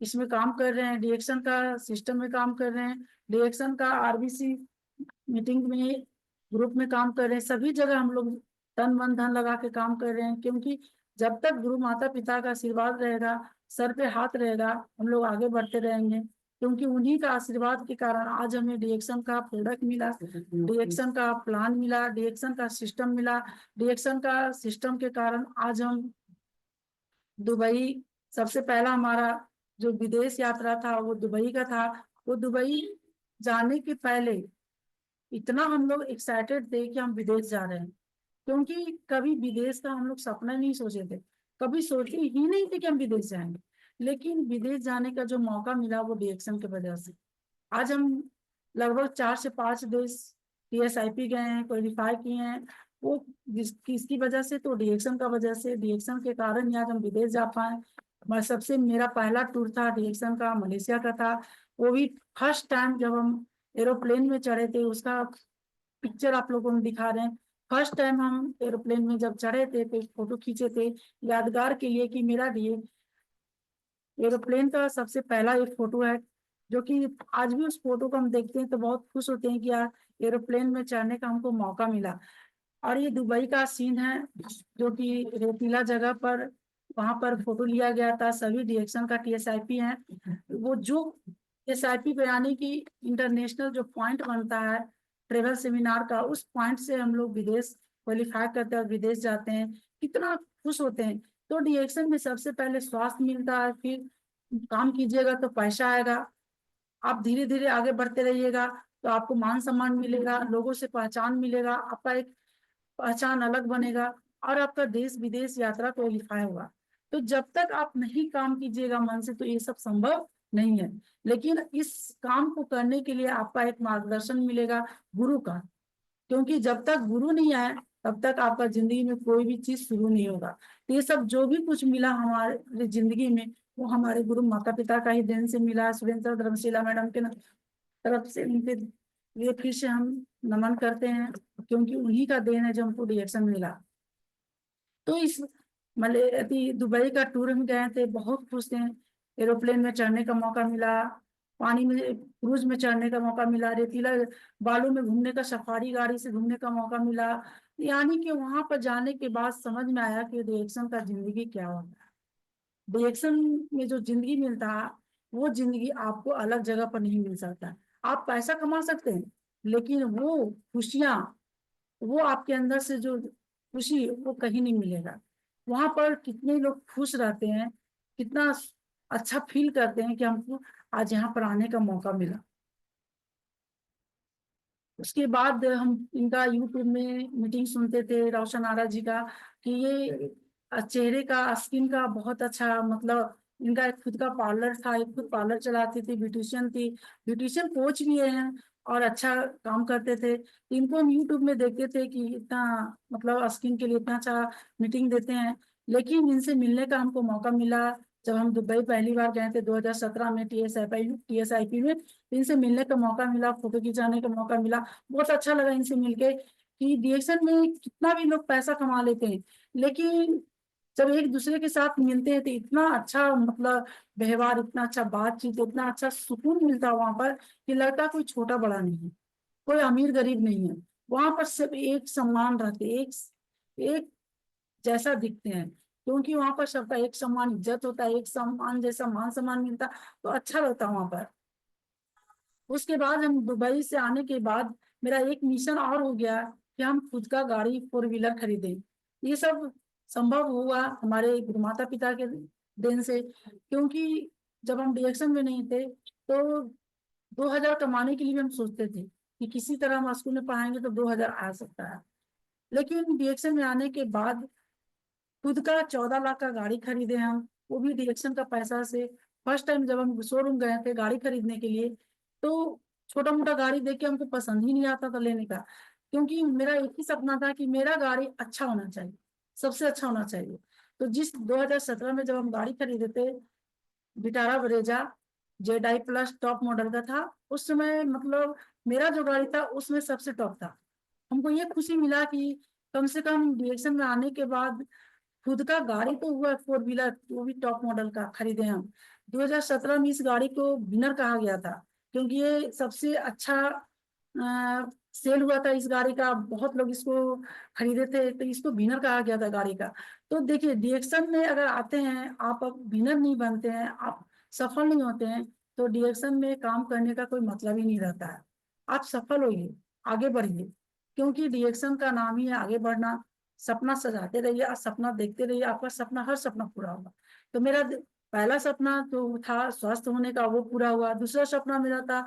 इसमें काम कर रहे हैं, डिएक्शन का सिस्टम में काम कर रहे हैं, डिएक्शन का आरबीसी मीटिंग में ग्रुप में काम कर रहे हैं। सभी जगह हम लोग तन मन धन लगा के काम कर रहे हैं, क्योंकि जब तक गुरु माता पिता का आशीर्वाद रहेगा, सर पे हाथ रहेगा, हम लोग आगे बढ़ते रहेंगे। क्योंकि उन्हीं का आशीर्वाद के कारण आज हमें डिएक्शन का प्रोडक्ट मिला, डिएक्शन का प्लान मिला, डिएक्शन का सिस्टम मिला। डिएक्शन का सिस्टम के कारण आज हम दुबई, सबसे पहला हमारा जो विदेश यात्रा था वो दुबई का था। वो दुबई जाने के पहले इतना हम लोग एक्साइटेड थे कि हम विदेश जा रहे हैं, क्योंकि कभी विदेश का हम लोग सपना नहीं सोचे थे, कभी सोचे ही नहीं थे कि हम विदेश जाएंगे। लेकिन विदेश जाने का जो मौका मिला वो डिएक्शन की वजह से। आज हम लगभग 4 से 5 देश टीएसआईपी गए हैं, क्वालिफाई किए हैं। वो किसकी वजह से? तो डिएक्शन का वजह से, डिएक्शन के कारण ही आज हम विदेश जा पाए। मैं सबसे मेरा पहला टूर था डिएक्शन का, मलेशिया का था। वो भी फर्स्ट टाइम जब हम एरोप्लेन में चढ़े थे, उसका पिक्चर आप लोगों को दिखा रहे हैं। फर्स्ट टाइम हम एरोप्लेन में जब चढ़े थे तो फोटो खींचे थे यादगार के लिए कि मेरा एरोप्लेन का सबसे पहला एक फोटो है, जो कि आज भी उस फोटो को हम देखते हैं तो बहुत खुश होते हैं कि यार एरोप्लेन में चढ़ने का हमको मौका मिला। और ये दुबई का सीन है, जो कि रेतीला जगह पर वहां पर फोटो लिया गया था। सभी डिएक्शन का टीएसआईपी हैं। वो जो टीएसआईपी पे यानी कि इंटरनेशनल जो पॉइंट बनता है ट्रेवल सेमिनार का, उस पॉइंट से हम लोग विदेश क्वालिफाई करते हैं और विदेश जाते हैं, कितना खुश होते हैं। तो डिएक्शन में सबसे पहले स्वास्थ्य मिलता है, फिर काम कीजिएगा तो पैसा आएगा। आप धीरे धीरे आगे बढ़ते रहिएगा तो आपको मान सम्मान मिलेगा, लोगों से पहचान मिलेगा, आपका एक पहचान अलग बनेगा और आपका देश विदेश यात्रा क्वालिफाई होगा। तो जब तक आप नहीं काम कीजिएगा मन से तो ये सब संभव नहीं है। लेकिन इस काम को करने के लिए आपका एक मार्गदर्शन मिलेगा गुरु का, क्योंकि जब तक गुरु नहीं आए तब तक आपका जिंदगी में कोई भी चीज शुरू नहीं होगा। तो ये सब जो भी कुछ मिला हमारे जिंदगी में, वो हमारे गुरु माता पिता का ही देन से मिला। सुरेंद्र धर्मशिला मैडम के तरफ से उनके लिए फिर से हम नमन करते हैं, क्योंकि उन्हीं का देन है जो हमको डिएक्शन मिला। तो इस दुबई का टूर में गए थे, बहुत खुश थे। एरोप्लेन में चढ़ने का मौका मिला, पानी में क्रूज में चढ़ने का मौका मिला, रेतीला बालू में घूमने का, सफारी गाड़ी से घूमने का मौका मिला। यानी कि वहां पर जाने के बाद समझ में आया कि रिएक्शन का जिंदगी क्या होता है। रिएक्शन में जो जिंदगी मिलता है वो जिंदगी आपको अलग जगह पर नहीं मिल सकता। आप पैसा कमा सकते हैं, लेकिन वो खुशियां, वो आपके अंदर से जो खुशी, वो कहीं नहीं मिलेगा। वहां पर कितने लोग खुश रहते हैं, कितना अच्छा फील करते हैं कि हमको आज यहाँ पर आने का मौका मिला। उसके बाद हम इनका यूट्यूब में मीटिंग सुनते थे रोशन आरा जी का, कि ये चेहरे का स्किन का बहुत अच्छा, मतलब इनका एक खुद का पार्लर था, एक खुद पार्लर चलाती थी, ब्यूटिशियन थी, ब्यूटिशियन कोच भी हैं और अच्छा काम करते थे। इनको हम यूट्यूब में देखते थे कि इतना मतलब स्किन के लिए इतना अच्छा मीटिंग देते हैं। लेकिन इनसे मिलने का हमको मौका मिला जब हम दुबई पहली बार गए थे 2017 में टीएसआईपी में। इनसे मिलने का मौका मिला, फोटो खिंचाने का मौका मिला, बहुत अच्छा लगा इनसे मिलके कि डीएक्शन में कितना भी लोग पैसा कमा लेते हैं, लेकिन जब एक दूसरे के साथ मिलते हैं तो इतना अच्छा मतलब व्यवहार, इतना अच्छा बातचीत, इतना अच्छा सुकून मिलता है वहां पर कि लगता कोई छोटा बड़ा नहीं है, कोई अमीर गरीब नहीं है। वहां पर सब एक समान रहते, एक जैसा दिखते हैं, क्योंकि वहां पर सबका एक समान इज्जत होता है, एक समान जैसा मान सम्मान मिलता, तो अच्छा लगता है वहां पर। उसके बाद हम दुबई से आने के बाद मेरा एक मिशन और हो गया कि हम खुद का गाड़ी 4 व्हीलर खरीदें। ये सब संभव हुआ हमारे गुरु माता पिता के देन से, क्योंकि जब हम डिरेक्शन में नहीं थे तो 2,000 कमाने के लिए भी हम सोचते थे कि किसी तरह हम स्कूल में पढ़ाएंगे तो 2,000 आ सकता है। लेकिन डिरेक्शन में आने के बाद खुद का 14 लाख का गाड़ी खरीदे हम, वो भी डिरेक्शन का पैसा से। फर्स्ट टाइम जब हम शोरूम गए थे गाड़ी खरीदने के लिए, तो छोटा मोटा गाड़ी देख के हमको पसंद ही नहीं आता था लेने का, क्योंकि मेरा एक ही सपना था कि मेरा गाड़ी अच्छा होना चाहिए, सबसे अच्छा होना चाहिए। तो जिस 2017 में जब हम गाड़ी खरीदे थे, Vitara Brezza Z I plus top model का था उस समय, मतलब मेरा जो गाड़ी था उसमें सबसे टॉप था। हमको ये खुशी मिला कि कम से कम डिरेक्शन में आने के बाद खुद का गाड़ी तो हुआ 4 व्हीलर, वो भी टॉप मॉडल का खरीदे हम। 2017 में इस गाड़ी को विनर कहा गया था, क्योंकि ये सबसे अच्छा सेल हुआ था इस गाड़ी का, बहुत लोग इसको खरीदे थे, तो इसको विनर कहा गया था गाड़ी का। तो देखिए डिरेक्शन में अगर आते हैं आप, अब विनर नहीं बनते हैं, आप सफल नहीं होते हैं, तो डिरेक्शन में काम करने का कोई मतलब ही नहीं रहता है। आप सफल होइए, आगे बढ़िए, क्योंकि डिरेक्शन का नाम ही है आगे बढ़ना। सपना सजाते रहिए और सपना देखते रहिए, आपका सपना हर सपना पूरा होगा। तो मेरा पहला सपना तो था स्वस्थ होने का, वो पूरा हुआ। दूसरा सपना मेरा था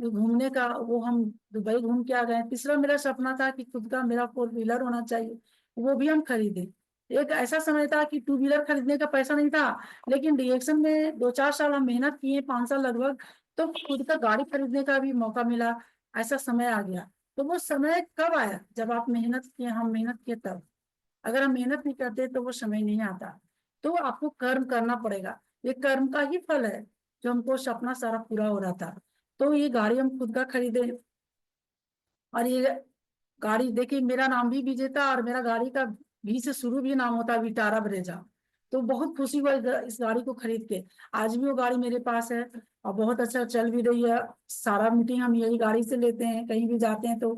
घूमने का, वो हम दुबई घूम के आ गए। तीसरा मेरा सपना था कि खुद का मेरा 4 व्हीलर होना चाहिए, वो भी हम खरीदे। एक ऐसा समय था कि 2 व्हीलर खरीदने का पैसा नहीं था, लेकिन डिरेक्शन में 2-4 साल हम मेहनत किए, 5 साल लगभग, तो खुद का गाड़ी खरीदने का भी मौका मिला। ऐसा समय आ गया। तो वो समय कब आया? जब आप मेहनत किए, हम मेहनत किए तब। अगर हम मेहनत नहीं करते तो वो समय नहीं आता। तो आपको कर्म करना पड़ेगा, ये कर्म का ही फल है जो हमको सपना सारा पूरा हो रहा था। तो ये गाड़ी हम खुद का खरीदे, और ये गाड़ी देखिए मेरा नाम भी विजेता, और मेरा गाड़ी का भी से शुरू भी नाम होता है विटारा ब्रेजा। तो बहुत खुशी हुआ इस गाड़ी को खरीद के। आज भी वो गाड़ी मेरे पास है और बहुत अच्छा चल भी रही है। सारा मीटिंग हम यही गाड़ी से लेते हैं, कहीं भी जाते हैं तो,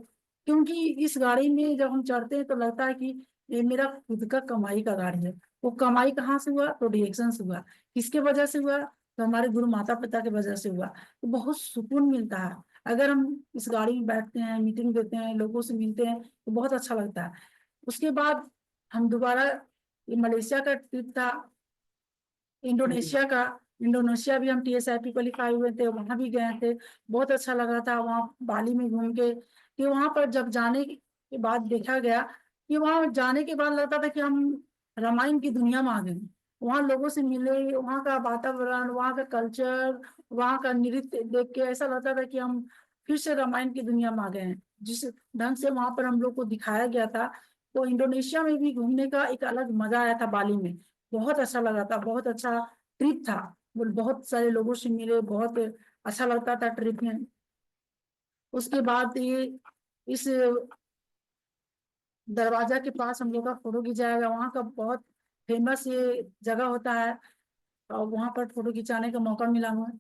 क्योंकि इस गाड़ी में जब हम चढ़ते हैं तो लगता है कि ये मेरा खुद का कमाई का गाड़ी है। वो कमाई कहाँ से हुआ? तो डिरेक्शन से हुआ। किसके वजह से हुआ? तो हमारे गुरु माता पिता के वजह से हुआ। तो बहुत सुकून मिलता है अगर हम इस गाड़ी में बैठते हैं, मीटिंग देते हैं, लोगों से मिलते हैं, तो बहुत अच्छा लगता है। उसके बाद हम दोबारा, ये मलेशिया का ट्रिप था, इंडोनेशिया का। इंडोनेशिया भी हम टीएसआईपी क्वालिफाई हुए थे, वहां भी गए थे। बहुत अच्छा लगा था वहाँ बाली में घूम के, कि वहां पर जब जाने के बाद देखा गया कि वहां जाने के बाद लगता था कि हम रामायण की दुनिया में आ गए। वहां लोगों से मिले, वहां का वातावरण, वहां का कल्चर, वहां का नृत्य देख के ऐसा लगता था कि हम फिर से रामायण की दुनिया में आ गए हैं, जिस ढंग से वहां पर हम लोग को दिखाया गया था। तो इंडोनेशिया में भी घूमने का एक अलग मजा आया था बाली में। बहुत अच्छा लगा था, बहुत अच्छा ट्रिप था। बहुत सारे लोगों से मिले, बहुत अच्छा लगता था ट्रिप में। उसके बाद ये इस दरवाजा के पास हम लोग का फोटो खिंचाएगा, वहाँ का बहुत फेमस ये जगह होता है, और वहां पर फोटो खिंचाने का मौका मिला हमें।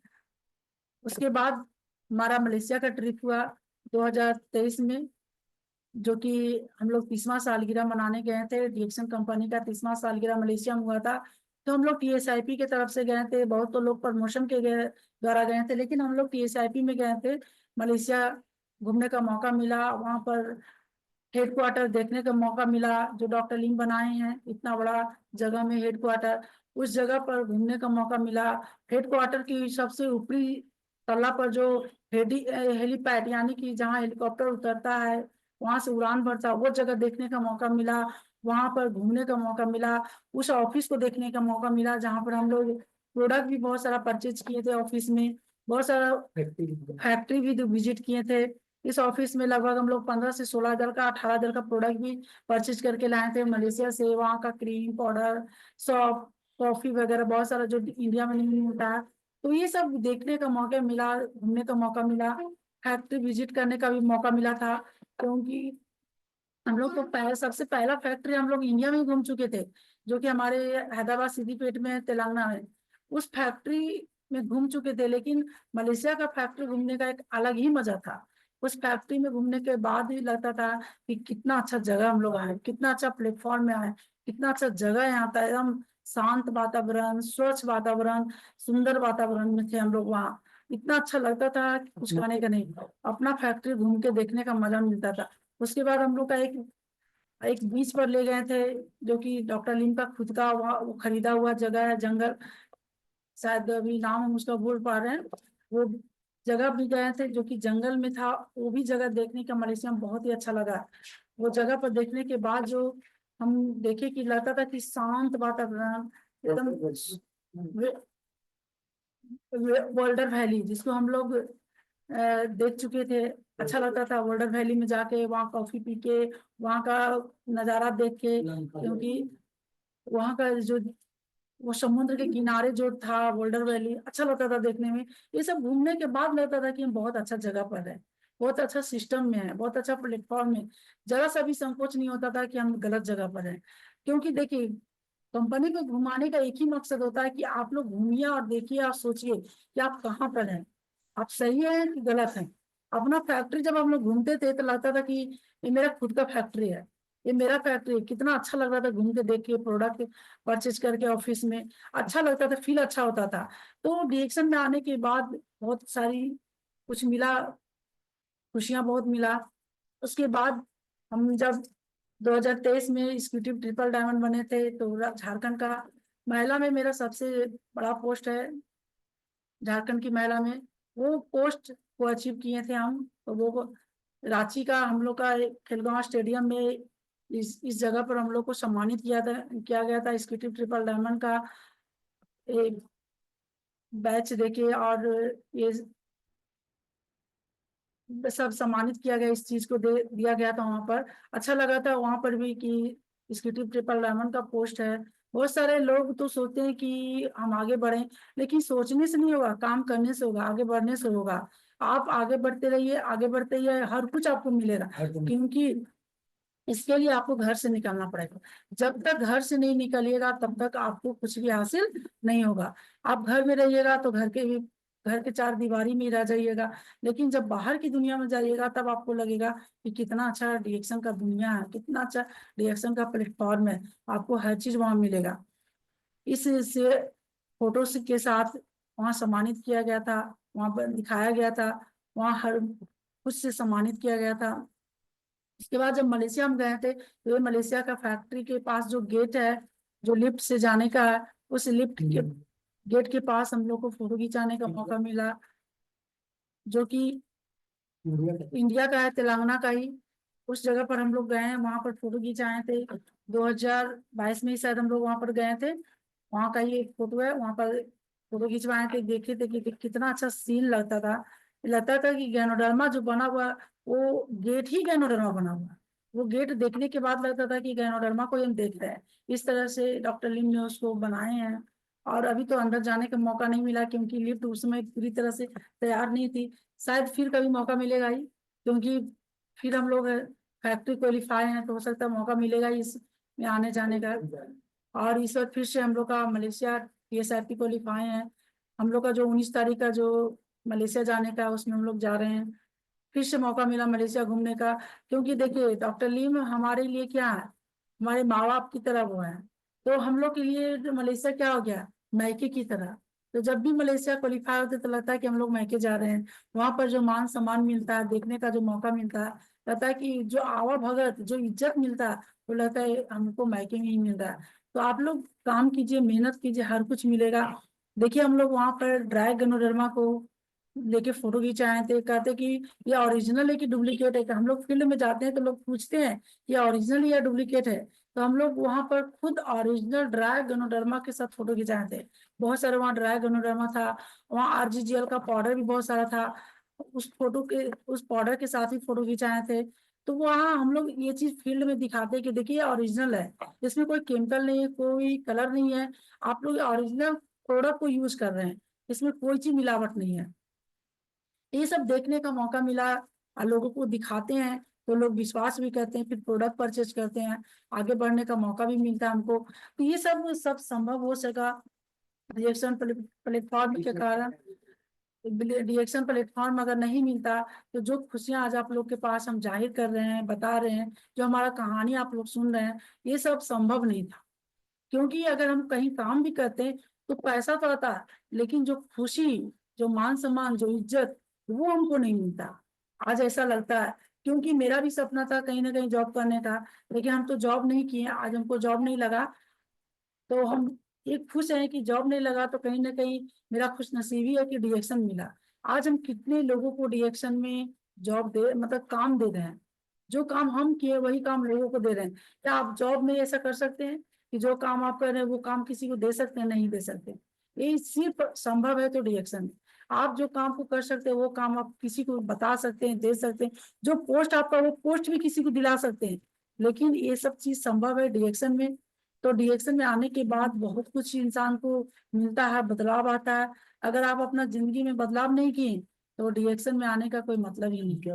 उसके बाद हमारा मलेशिया का ट्रिप हुआ 2023 में, जो कि हम लोग 30वां सालगिरह मनाने गए थे। डिएक्शन कंपनी का 30वां सालगिरह मलेशिया में हुआ था। तो हम लोग टीएसआईपी की तरफ से गए थे, बहुत तो लोग प्रमोशन के गए द्वारा गए थे, लेकिन हम लोग टीएसआईपी में गए थे। मलेशिया घूमने का मौका मिला, वहां पर हेडक्वार्टर देखने का मौका मिला जो डॉक्टर लिंग बनाए हैं, इतना बड़ा जगह में हेडक्वार्टर, उस जगह पर घूमने का मौका मिला। हेडक्वार्टर की सबसे ऊपरी तल्ला पर जो हेलीपैड यानी कि जहाँ हेलीकॉप्टर उतरता है, वहां से उड़ान भरता है, वो जगह देखने का मौका मिला। वहां पर घूमने का मौका मिला। उस ऑफिस को देखने का मौका मिला जहाँ पर हम लोग प्रोडक्ट भी बहुत सारा परचेज किए थे ऑफिस में। बहुत सारा फैक्ट्री भी विजिट किए थे। इस ऑफिस में लगभग हम लोग 15 से 16 हज़ार का 18 हज़ार का प्रोडक्ट भी परचेज करके लाए थे मलेशिया से। वहाँ का क्रीम पाउडर, सॉप, कॉफी वगैरह बहुत सारा जो इंडिया में नहीं मिलता है। तो ये सब देखने का मौका मिला, घूमने का मौका मिला, फैक्ट्री विजिट करने का भी मौका मिला था। क्योंकि हम लोग को सबसे पहला फैक्ट्री हम लोग इंडिया में ही घूम चुके थे, जो कि हमारे हैदराबाद सिद्दीपेट में, तेलंगाना में। उस फैक्ट्री में घूम चुके थे, लेकिन मलेशिया का फैक्ट्री घूमने का एक अलग ही मजा था। उस फैक्ट्री में घूमने के बाद ही लगता था कि कितना अच्छा जगह हम लोग आए, कितना अच्छा प्लेटफॉर्म में आए, कितना अच्छा जगह यहाँ था। एकदम शांत वातावरण, स्वच्छ वातावरण, सुंदर वातावरण में थे हम लोग वहाँ। इतना अच्छा लगता था कि कुछ कहने का नहीं। अपना फैक्ट्री घूम के देखने का मजा मिलता था। उसके बाद हम लोग का एक एक बीच पर ले गए थे, जो कि डॉक्टर लिम का खुद का वो खरीदा हुआ जगह है, जंगल। शायद अभी नाम हम उसका भूल पा रहे हैं। वो जगह भी गए थे जो कि जंगल में था। वो भी जगह देखने का मलेशिया में बहुत ही अच्छा लगा। वो जगह पर देखने के बाद जो हम देखे कि लगता था कि शांत वातावरण एकदम। वोल्डर वैली जिसको हम लोग देख चुके थे। अच्छा लगता था वोल्डर वैली में जाके, वहाँ कॉफी पी के, वहाँ का नज़ारा देख के। क्योंकि वहाँ का जो वो समुद्र के किनारे जो था वोल्डर वैली, अच्छा लगता था देखने में। ये सब घूमने के बाद लगता था कि हम बहुत अच्छा जगह पर है, बहुत अच्छा सिस्टम में है, बहुत अच्छा प्लेटफॉर्म में। जरा सा भी संकोच नहीं होता था कि हम गलत जगह पर हैं। क्योंकि देखिए, कंपनी को घुमाने का एक ही मकसद होता है कि आप लोग घूमिए और देखिए और सोचिए कि आप कहाँ पर हैं, आप सही हैं कि गलत हैं। अपना फैक्ट्री जब हम लोग घूमते थे तो लगता था कि ये मेरा खुद का फैक्ट्री है, ये मेरा फैक्ट्री है। कितना अच्छा लग रहा था घूम के देख के, प्रोडक्ट परचेज करके ऑफिस में। अच्छा लगता था, फील अच्छा होता था। तो डीएक्शन में आने के बाद बहुत सारी कुछ मिला, खुशियां बहुत मिला। उसके बाद हम जब 2023 में एग्जीक्यूटिव ट्रिपल डायमंड बने थे, तो झारखंड का महिला में मेरा सबसे बड़ा पोस्ट है। झारखंड की महिला में वो पोस्ट को अचीव किए थे हम। तो वो रांची का हम लोग का खिलगांव स्टेडियम में इस जगह पर हम लोग को सम्मानित किया गया था एग्जीक्यूटिव ट्रिपल डायमंड का एक बैच देके। और ये सब सम्मानित किया गया, इस चीज को दे दिया गया था वहां पर। अच्छा लगा था वहां पर भी कि एग्जीक्यूटिव ट्रिपल डायमंड का पोस्ट है। बहुत सारे लोग तो सोचते हैं कि हम आगे बढ़ें, लेकिन सोचने से नहीं होगा, काम करने से होगा, आगे बढ़ने से होगा। आप आगे बढ़ते रहिए, आगे बढ़ते रहिए, हर कुछ आपको मिलेगा। क्योंकि इसके लिए आपको घर से निकलना पड़ेगा। जब तक घर से नहीं निकलिएगा तब तक आपको कुछ भी हासिल नहीं होगा। आप घर में रहिएगा तो घर के चार दीवारी में ही रह जाइएगा। लेकिन जब बाहर की दुनिया में जाइएगा तब आपको लगेगा कि कितना अच्छा रिएक्शन का दुनिया है, कितना अच्छा रिएक्शन का प्लेटफॉर्म है। आपको हर चीज वहां मिलेगा। इस से फोटो के साथ वहाँ सम्मानित किया गया था, वहां पर दिखाया गया था, वहाँ हर कुछ से सम्मानित किया गया था। इसके बाद जब मलेशिया हम गए थे, तो ये मलेशिया का फैक्ट्री के पास जो गेट है, जो लिफ्ट से जाने का है, उस लिफ्ट के गेट के पास हम लोग को फोटो खिंचाने का मौका मिला, जो कि इंडिया का है, तेलंगाना का ही। उस जगह पर हम लोग गए हैं, वहां पर फोटो खिंचाए थे। 2022 में ही शायद हम लोग वहां पर गए थे। वहां का ही एक फोटो है, वहां पर फोटो खिंचवाए थे। देखे थे कि कितना अच्छा सीन लगता था। लगता था कि गैनोडर्मा जो बना हुआ, वो गेट ही गैनोडर्मा बना हुआ। वो गेट देखने के बाद लगता था कि गैनोडर्मा को ही हम देख रहे हैं। इस तरह से डॉक्टर लिम ने उसको बनाए हैं। और अभी तो अंदर जाने का मौका नहीं मिला, क्योंकि लिफ्ट उस समय पूरी तरह से तैयार नहीं थी। शायद फिर कभी मौका मिलेगा ही, क्योंकि फिर हम लोग फैक्ट्री क्वालिफाई हैं, तो हो सकता है मौका मिलेगा ही इसमें आने जाने का। और इस वक्त फिर से हम लोग का मलेशिया TSRP क्वालिफाई है। हम लोग का जो 19 तारीख का जो मलेशिया जाने का, उसमें हम लोग जा रहे हैं। फिर से मौका मिला मलेशिया घूमने का। क्योंकि देखिए, डॉक्टर लीम हमारे लिए क्या है, हमारे माँ बाप की तरह वो है। तो हम लोग के लिए जो मलेशिया क्या हो गया, मैके की तरह। तो जब भी मलेशिया क्वालिफाई होते तो लगता है कि हम लोग मैके जा रहे हैं। वहां पर जो मान सम्मान मिलता है, देखने का जो मौका मिलता है, लगता है कि जो आवा भगत, जो इज्जत मिलता है, वो लगता है हमको मैके में ही मिल रहा है। तो आप लोग काम कीजिए, मेहनत कीजिए, हर कुछ मिलेगा। देखिए, हम लोग वहां पर ड्राई गनोडर्मा को लेके फोटो खिंचाए थे, कहते कि ये ओरिजिनल है कि डुप्लीकेट है। कि हम लोग फील्ड में जाते हैं तो लोग पूछते हैं ये ओरिजिनल या डुप्लीकेट है, तो हम लोग वहां पर खुद ओरिजिनल ड्राई गनोडर्मा के साथ फोटो खिंचाए थे। बहुत सारे वहाँ ड्राई गनोडर्मा था, वहाँ आरजीजीएल का पाउडर भी बहुत सारा था, उस पाउडर के साथ ही फोटो खिंचाए थे। तो वहाँ हम लोग ये चीज फील्ड में दिखाते हैं कि देखिए ओरिजिनल है, इसमें कोई केमिकल नहीं है, कोई कलर नहीं है, आप लोग ओरिजिनल प्रोडक्ट को यूज कर रहे हैं, इसमें कोई चीज मिलावट नहीं है। ये सब देखने का मौका मिला और लोगों को दिखाते हैं तो लोग विश्वास भी करते हैं, फिर प्रोडक्ट परचेज करते हैं, आगे बढ़ने का मौका भी मिलता है हमको। तो ये सब सब संभव हो सका रिएक्शन प्लेटफॉर्म के कारण। रिएक्शन प्लेटफॉर्म अगर नहीं मिलता तो जो खुशियां आज आप लोग के पास हम जाहिर कर रहे हैं, बता रहे हैं, जो हमारा कहानी आप लोग सुन रहे हैं, ये सब संभव नहीं था। क्योंकि अगर हम कहीं काम भी करते हैं तो पैसा तो आता है, लेकिन जो खुशी, जो मान सम्मान, जो इज्जत, वो हमको नहीं मिलता। आज ऐसा लगता है, क्योंकि मेरा भी सपना था कहीं ना कहीं जॉब करने का, लेकिन हम तो जॉब नहीं किए, आज हमको जॉब नहीं लगा। तो हम ये खुश हैं कि जॉब नहीं लगा, तो कहीं ना कहीं मेरा खुश नसीबी है कि डिरेक्शन मिला। आज हम कितने लोगों को डिरेक्शन में जॉब दे, मतलब काम दे रहे हैं, जो काम हम किए वही काम लोगों को दे रहे हैं। क्या आप जॉब में ऐसा कर सकते हैं कि जो काम आप कर रहे हैं वो काम किसी को दे सकते हैं? नहीं दे सकते। ये सिर्फ संभव है तो डिरेक्शन में। आप जो काम को कर सकते हैं वो काम आप किसी को बता सकते हैं, दे सकते हैं, जो पोस्ट आपका वो पोस्ट भी किसी को दिला सकते हैं। लेकिन ये सब चीज संभव है डिरेक्शन में। तो डिरेक्शन में आने के बाद बहुत कुछ इंसान को मिलता है, बदलाव आता है। अगर आप अपना जिंदगी में बदलाव नहीं किए तो डिरेक्शन में आने का कोई मतलब ही नहीं। क्या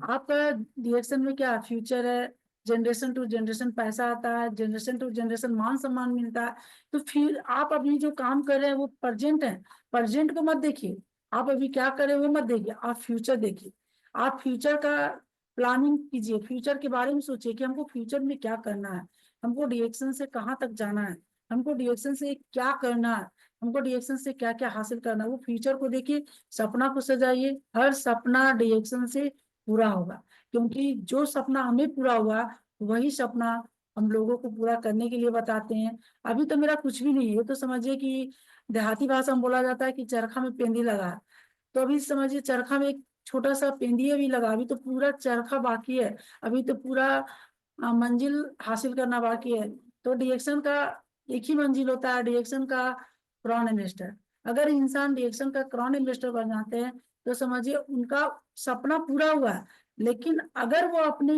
आपका डिरेक्शन में क्या फ्यूचर है? जनरेशन टू जनरेशन पैसा आता है, जनरेशन टू जनरेशन मान सम्मान मिलता है। तो फिर आप अभी जो काम कर रहे हैं वो प्रेजेंट है, प्रेजेंट को मत देखिए। आप अभी क्या कर रहे हो वो मत देखिए, आप फ्यूचर देखिए। आप फ्यूचर का प्लानिंग कीजिए, फ्यूचर के बारे में सोचिए कि हमको फ्यूचर में क्या करना है, हमको डिरेक्शन से कहाँ तक जाना है, हमको डिरेक्शन से क्या करना है, हमको डिरेक्शन से क्या क्या हासिल करना है। वो फ्यूचर को देखिए, सपना को सजाइए। हर सपना डिरेक्शन से पूरा होगा, क्योंकि जो सपना हमें पूरा हुआ वही सपना हम लोगों को पूरा करने के लिए बताते हैं। अभी तो मेरा कुछ भी नहीं है, ये तो समझिए कि देहाती भाषा में बोला जाता है कि चरखा में पेंदी लगा है। तो अभी समझिए चरखा में एक छोटा सा पेंदी भी लगा, अभी तो पूरा चरखा बाकी है, अभी तो पूरा मंजिल हासिल करना बाकी है। तो डिरेक्शन का एक ही मंजिल होता है, डिरेक्शन का क्राउन इन्वेस्टर। अगर इंसान डिरेक्शन का क्राउन इन्वेस्टर बन जाते हैं तो समझिए उनका सपना पूरा हुआ है। लेकिन अगर वो अपने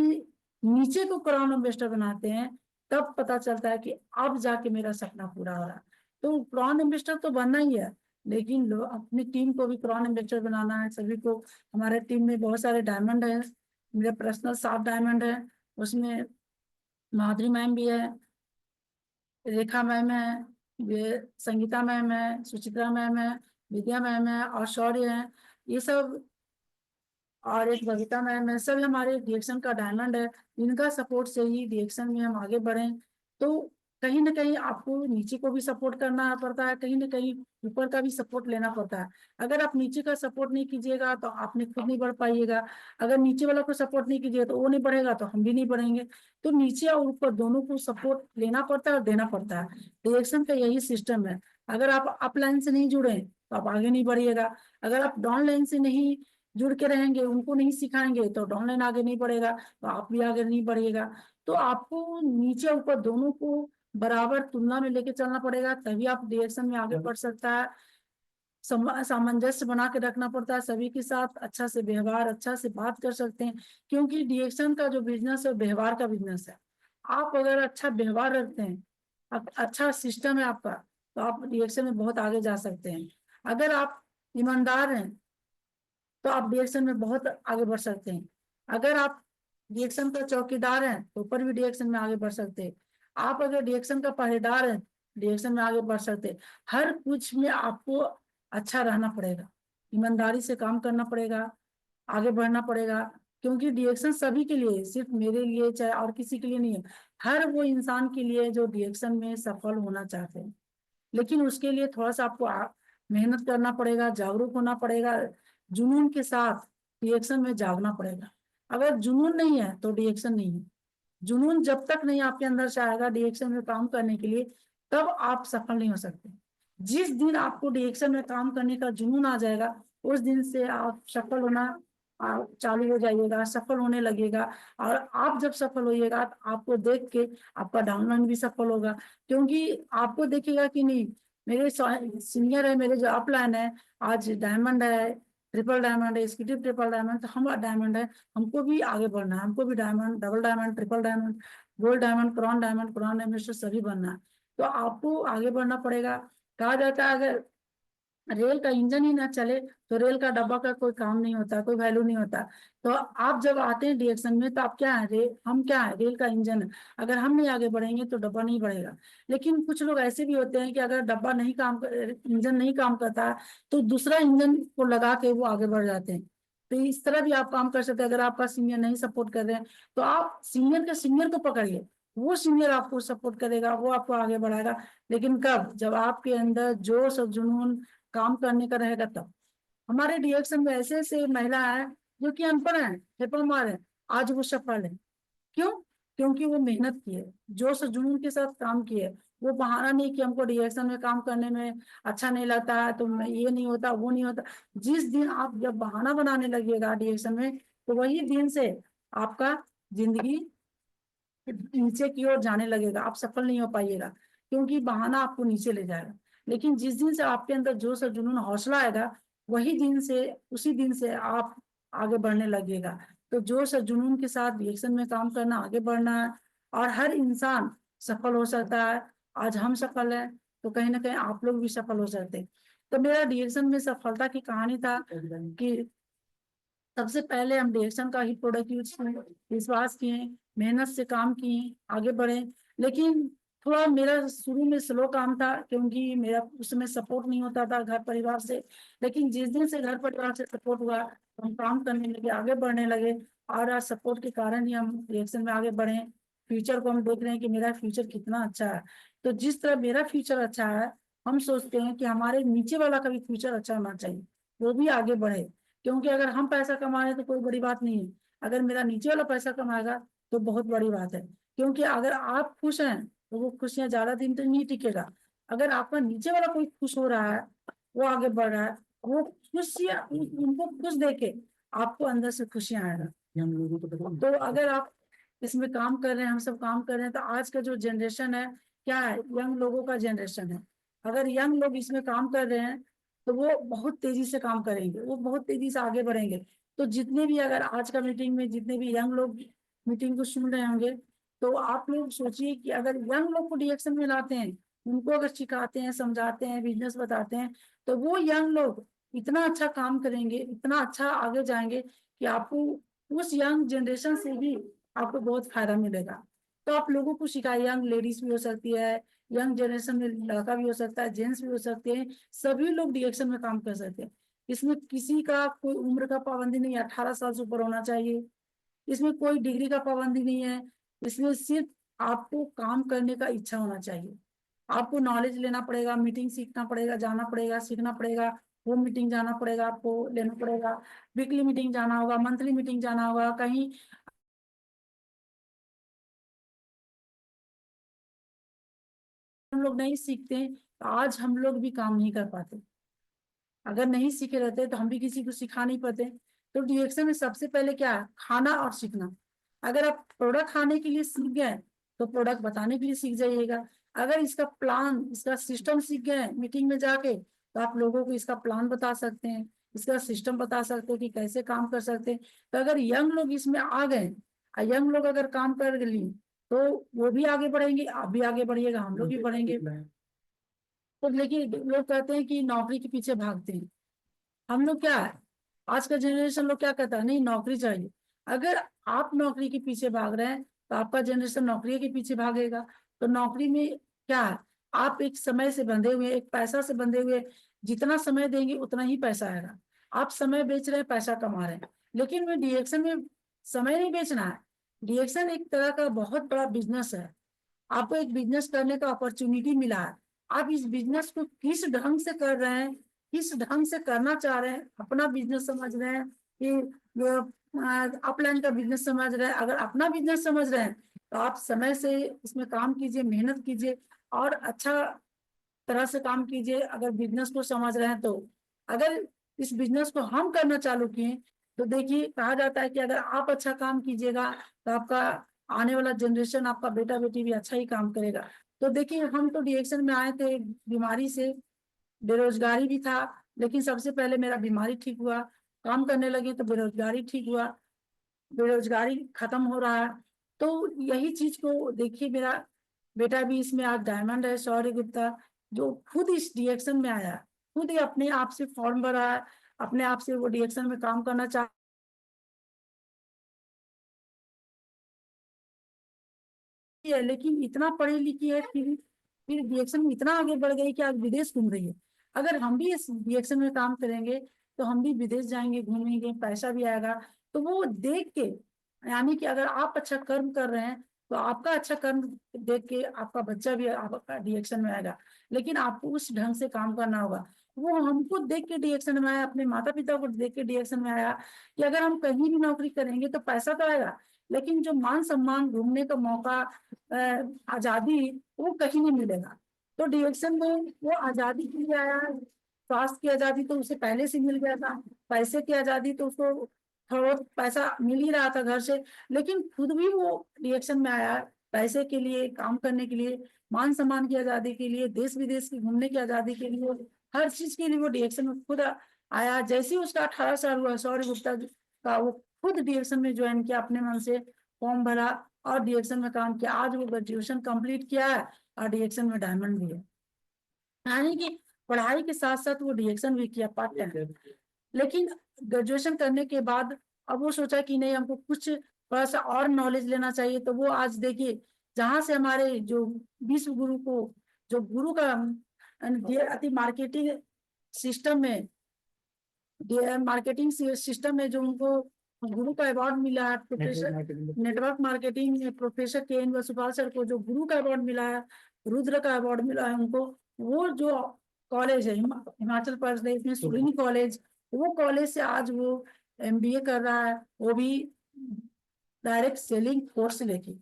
नीचे को क्राउन इन्वेस्टर बनाते हैं तब पता चलता है कि अब जाके मेरा सपना पूरा हो रहा है। तो क्राउन इन्वेस्टर तो बनना ही है, लेकिन लोग अपनी टीम को भी क्राउन इन्वेस्टर बनाना है सभी को। हमारे टीम में बहुत सारे डायमंड है, मेरे पर्सनल 7 डायमंड है, उसमें माधुरी मैम भी है, रेखा मैम है, ये संगीता मैम है, सुचित्रा मैम है, विद्या मैम है और शौर्य है, ये सब, और एक बबीता मैम है। सब हमारे डिरेक्शन का डायमंड है। इनका सपोर्ट से ही डिरेक्शन में हम आगे बढ़े। तो कहीं ना कहीं आपको नीचे को भी सपोर्ट करना पड़ता है, कहीं ना कहीं ऊपर का भी सपोर्ट लेना पड़ता है। अगर आप नीचे का सपोर्ट नहीं कीजिएगा तो आपने खुद नहीं बढ़ पाइएगा, अगर नीचे वाला को सपोर्ट नहीं कीजिएगा तो वो नहीं बढ़ेगा तो हम भी नहीं बढ़ेंगे। तो नीचे और ऊपर दोनों को सपोर्ट लेना पड़ता है और देना पड़ता है। डिरेक्शन का यही सिस्टम है। अगर आप अप लाइन से नहीं जुड़े तो आप आगे नहीं बढ़िएगा, अगर आप डाउन लाइन से नहीं जुड़ के रहेंगे, उनको नहीं सिखाएंगे तो डाउनलाइन आगे नहीं बढ़ेगा, तो आप भी आगे नहीं बढ़िएगा। तो आपको नीचे ऊपर दोनों को बराबर तुलना में लेके चलना पड़ेगा, तभी आप डायरेक्शन में आगे बढ़ सकता है। सामंजस्य बना के रखना पड़ता है सभी के साथ, अच्छा से व्यवहार, अच्छा से बात कर सकते हैं। क्योंकि डायरेक्शन का जो बिजनेस है व्यवहार का बिजनेस है। आप अगर अच्छा व्यवहार रखते हैं, अच्छा सिस्टम है आपका, तो आप डायरेक्शन में बहुत आगे जा सकते हैं। अगर आप ईमानदार हैं तो आप डिरेक्शन में बहुत आगे बढ़ सकते हैं। अगर आप डिरेक्शन का चौकीदार हैं तो ऊपर भी डिरेक्शन में आगे बढ़ सकते हैं। आप अगर डिरेक्शन का पहरेदार हैं डिरेक्शन में आगे बढ़ सकते हैं। हर कुछ में आपको अच्छा रहना पड़ेगा, ईमानदारी से काम करना पड़ेगा, आगे बढ़ना पड़ेगा। क्योंकि डिरेक्शन सभी के लिए है, सिर्फ मेरे लिए चाहे और किसी के लिए नहीं है। हर वो इंसान के लिए जो डिरेक्शन में सफल होना चाहते हैं। लेकिन उसके लिए थोड़ा सा आपको मेहनत करना पड़ेगा, जागरूक होना पड़ेगा, जुनून के साथ रिएक्शन में जागना पड़ेगा। अगर जुनून नहीं है तो रिएक्शन नहीं है। जुनून जब तक नहीं आपके अंदर से आएगा रिएक्शन में काम करने के लिए, तब आप सफल नहीं हो सकते। जिस दिन आपको रिएक्शन में काम करने का जुनून आ जाएगा उस दिन से आप सफल होना चालू हो जाइएगा, सफल होने लगेगा। और आप जब सफल होइएगा तो आपको देख के आपका डाउनलाइन भी सफल होगा, क्योंकि आपको देखेगा कि नहीं, मेरे सीनियर है, मेरे जो अपलाइन है, आज डायमंड है, ट्रिपल डायमंड है, एग्जीक्यूटिव ट्रिपल डायमंड, तो हम डायमंड है, हमको भी आगे बढ़ना है, हमको भी diamond, double diamond, triple diamond, gold diamond, crown diamond, crown diamond सभी बनना है। तो आपको आगे बढ़ना पड़ेगा। कहा जाता है अगर रेल का इंजन ही ना चले तो रेल का डब्बा का कोई काम नहीं होता, कोई वैल्यू नहीं होता। तो आप जब आते हैं डीएक्शन में तो आप क्या है, हम क्या है, रेल का इंजन है। अगर हम नहीं आगे बढ़ेंगे तो डब्बा नहीं बढ़ेगा। लेकिन कुछ लोग ऐसे भी होते हैं कि अगर डब्बा नहीं काम कर, इंजन नहीं काम करता तो दूसरा इंजन को लगा के वो आगे बढ़ जाते हैं। तो इस तरह भी आप काम कर सकते हैं। अगर आपका सीनियर नहीं सपोर्ट कर रहे हैं तो आप सीनियर के सीनियर को पकड़िए, वो सीनियर आपको सपोर्ट करेगा, वो आपको आगे बढ़ाएगा। लेकिन कब, जब आपके अंदर जोश और जुनून काम करने का रहेगा तब। हमारे डीएक्शन में ऐसे ऐसे महिला है जो कि अनपढ़ है, पेपर मार है, आज वो सफल है। क्यों? क्योंकि वो मेहनत की है, जोश और जुनून के साथ काम किए। वो बहाना नहीं कि हमको डीएक्शन में काम करने में अच्छा नहीं लगता है, तो ये नहीं होता, वो नहीं होता। जिस दिन आप जब बहाना बनाने लगिएगा डीएक्शन में, तो वही दिन से आपका जिंदगी नीचे की ओर जाने लगेगा, आप सफल नहीं हो पाइएगा, क्योंकि बहाना आपको नीचे ले जाएगा। लेकिन जिस दिन से आपके अंदर जोश और जुनून हौसला आएगा, वही दिन से, उसी दिन से आप आगे बढ़ने लगेगा। तो जोश और जुनून के साथ रिएक्शन में काम करना, आगे बढ़ना है। और हर इंसान सफल हो सकता है। आज हम सफल हैं तो कहीं ना कहीं आप लोग भी सफल हो सकते हैं। तो मेरा डिएक्शन में सफलता की कहानी था कि सबसे पहले हम डिएक्शन का ही प्रोडक्ट यूज किए, विश्वास किए, मेहनत से काम किए, आगे बढ़े। लेकिन थोड़ा मेरा शुरू में स्लो काम था, क्योंकि मेरा उस समय सपोर्ट नहीं होता था घर परिवार से। लेकिन जिस दिन से घर परिवार से सपोर्ट हुआ, हम काम करने लगे, आगे बढ़ने लगे। और आज सपोर्ट के कारण ही हम डिएक्शन में आगे बढ़े। फ्यूचर को हम देख रहे हैं कि मेरा फ्यूचर कितना अच्छा है। तो जिस तरह मेरा फ्यूचर अच्छा है, हम सोचते हैं कि हमारे नीचे वाला का भी फ्यूचर अच्छा होना चाहिए, वो भी आगे बढ़े। क्योंकि अगर हम पैसा कमा रहे हैं तो कोई बड़ी बात नहीं है, अगर मेरा नीचे वाला पैसा कमाएगा तो बहुत बड़ी बात है। क्योंकि अगर आप खुश हैं तो वो खुशियां ज्यादा दिन तक नहीं टिकेगा। अगर आपका नीचे वाला कोई खुश हो रहा है, वो आगे बढ़ रहा है, वो खुशियां, उनको खुश देखे आपको अंदर से खुशियां आएगा। तो अगर आप इसमें काम कर रहे हैं, हम सब काम कर रहे हैं, तो आज का जो जनरेशन है क्या है, यंग लोगों का जनरेशन है। अगर यंग लोग इसमें काम कर रहे हैं तो वो बहुत तेजी से काम करेंगे, वो बहुत तेजी से आगे बढ़ेंगे। तो जितने भी, अगर आज का मीटिंग में जितने भी यंग लोग मीटिंग को सुन रहे होंगे, तो आप लोग सोचिए कि अगर यंग लोग को डिरेक्शन में लाते हैं, उनको अगर सिखाते हैं, समझाते हैं, बिजनेस बताते हैं, तो वो यंग लोग इतना अच्छा काम करेंगे, इतना अच्छा आगे जाएंगे कि आपको उस यंग जनरेशन से भी आपको बहुत फायदा मिलेगा। तो आप लोगों को सिखाइए, यंग लेडीज भी हो सकती है, यंग जनरेशन में लड़का भी हो सकता है, जेंट्स भी हो सकते हैं, सभी लोग डिरेक्शन में काम कर सकते हैं। इसमें किसी का कोई उम्र का पाबंदी नहीं है, 18 साल से ऊपर होना चाहिए। इसमें कोई डिग्री का पाबंदी नहीं है। इसमें सिर्फ आपको काम करने का इच्छा होना चाहिए। आपको नॉलेज लेना पड़ेगा, मीटिंग सीखना पड़ेगा, जाना पड़ेगा, सीखना पड़ेगा, होम मीटिंग जाना पड़ेगा, आपको लेना पड़ेगा, वीकली मीटिंग जाना होगा, मंथली मीटिंग जाना होगा। कहीं हम लोग नहीं सीखते तो आज हम लोग भी काम नहीं कर पाते। अगर नहीं सीखे रहते तो हम भी किसी को सिखा नहीं पाते। तो डिएक्शन में सबसे पहले क्या है, खाना और सीखना। अगर आप प्रोडक्ट खाने के लिए सीख गए तो प्रोडक्ट बताने के लिए सीख जाइएगा। अगर इसका प्लान, इसका सिस्टम सीख गए मीटिंग में जाके, तो आप लोगों को इसका प्लान बता सकते हैं, इसका सिस्टम बता सकते हैं कि कैसे काम कर सकते हैं। तो अगर यंग लोग इसमें आ गए, यंग लोग अगर काम कर लिए, तो वो भी आगे बढ़ेंगे, आप भी आगे बढ़िएगा, हम लोग भी बढ़ेंगे। तो लेकिन लोग कहते हैं कि नौकरी के पीछे भागते हैं। हम लोग क्या है, आज का जनरेशन लोग क्या कहता है, नहीं नौकरी चाहिए। अगर आप नौकरी के पीछे भाग रहे हैं तो आपका जनरेशन नौकरी के पीछे भागेगा। तो नौकरी में क्या है, आप एक समय से बंधे हुए, एक पैसा से बंधे हुए, जितना समय देंगे उतना ही पैसा आएगा। आप समय बेच रहे हैं, पैसा कमा रहे हैं। लेकिन में डिएक्शन में समय नहीं बेचना है। डिएक्शन एक तरह का बहुत बड़ा बिजनेस है। आपको एक बिजनेस करने का अपॉर्चुनिटी मिला है। आप इस बिजनेस को किस ढंग से कर रहे हैं, किस ढंग से करना चाह रहे हैं, अपना बिजनेस समझ रहे हैं कि अपलाइन का बिजनेस समझ रहे हैं। अगर अपना बिजनेस समझ रहे हैं तो आप समय से इसमें काम कीजिए, मेहनत कीजिए और अच्छा तरह से काम कीजिए। अगर बिजनेस को समझ रहे हैं तो, अगर इस बिजनेस को हम करना चालू किए, तो देखिए कहा जाता है कि अगर आप अच्छा काम कीजिएगा तो आपका आने वाला जनरेशन, आपका बेटा बेटी भी अच्छा ही काम करेगा। तो देखिए हम तो डीएक्शन में आए थे बीमारी से, बेरोजगारी भी था, लेकिन सबसे पहले मेरा बीमारी ठीक हुआ, काम करने लगे तो बेरोजगारी ठीक हुआ, बेरोजगारी खत्म हो रहा है। तो यही चीज को देखिए, मेरा बेटा भी इसमें आज डायमंड है, शौर्य गुप्ता, जो खुद इस डीएक्शन में आया, खुद ही अपने आप से फॉर्म भरा है, अपने आप से वो डीएक्शन में काम करना चाह है, लेकिन इतना पढ़ी लिखी है, फिर डीएक्शन में इतना आगे बढ़ गई कि आज विदेश घूम रही है। अगर हम भी इस डीएक्शन में काम करेंगे तो हम भी विदेश जाएंगे, घूमेंगे, पैसा भी आएगा। तो वो देख के, यानी कि अगर आप अच्छा कर्म कर रहे हैं तो आपका अच्छा कर्म देख के आपका बच्चा भी आपका डीएक्शन में आएगा। लेकिन आपको उस ढंग से काम करना होगा। वो हमको देख के डीएक्शन में आया, अपने माता पिता को देख के डीएक्शन में आया कि अगर हम कहीं भी नौकरी करेंगे तो पैसा तो आएगा, लेकिन जो मान सम्मान, घूमने का मौका, आजादी, वो कहीं नहीं मिलेगा। तो डीएक्शन में वो आजादी के लिए आया है। स्वास्थ्य की आजादी तो उसे पहले से मिल गया था, पैसे की आजादी तो उसको थोड़ा बहुत पैसा मिल ही रहा था घर से, लेकिन खुद भी वो डीएक्शन में आया है पैसे के लिए, काम करने के लिए, मान सम्मान की आजादी के लिए, देश विदेश की घूमने की आजादी के लिए, हर चीज के लिए वो डीएक्शन में खुद आया। जैसे ही उसका 18 साल हुआ, सौर्य गुप्ता का, वो खुद डीएक्शन में ज्वाइन किया, अपने मन से फॉर्म भरा और डीएक्शन में काम किया। आज वो ग्रेजुएशन कंप्लीट किया है और डीएक्शन में डायमंड भी है। यानी कि पढ़ाई के साथ साथ वो डीएक्शन भी किया पार्ट टाइम। लेकिन ग्रेजुएशन करने के बाद अब वो सोचा कि नहीं, हमको कुछ थोड़ा सा और नॉलेज लेना चाहिए। तो वो आज देखिए, जहां से हमारे जो विश्व गुरु को, जो गुरु का अति मार्केटिंग सिस्टम में, मार्केटिंग सिस्टम में जो उनको गुरु का अवार्ड मिला है, प्रोफेसर नेटवर्क मार्केटिंग में professor K N Vasupal sir को जो गुरु का अवार्ड मिला है, रुद्र का अवार्ड मिला है उनको। वो जो कॉलेज है हिमाचल प्रदेश में, सुरीनी कॉलेज, वो कॉलेज से आज वो एमबीए कर रहा है, वो भी डायरेक्ट सेलिंग कोर्स लेके।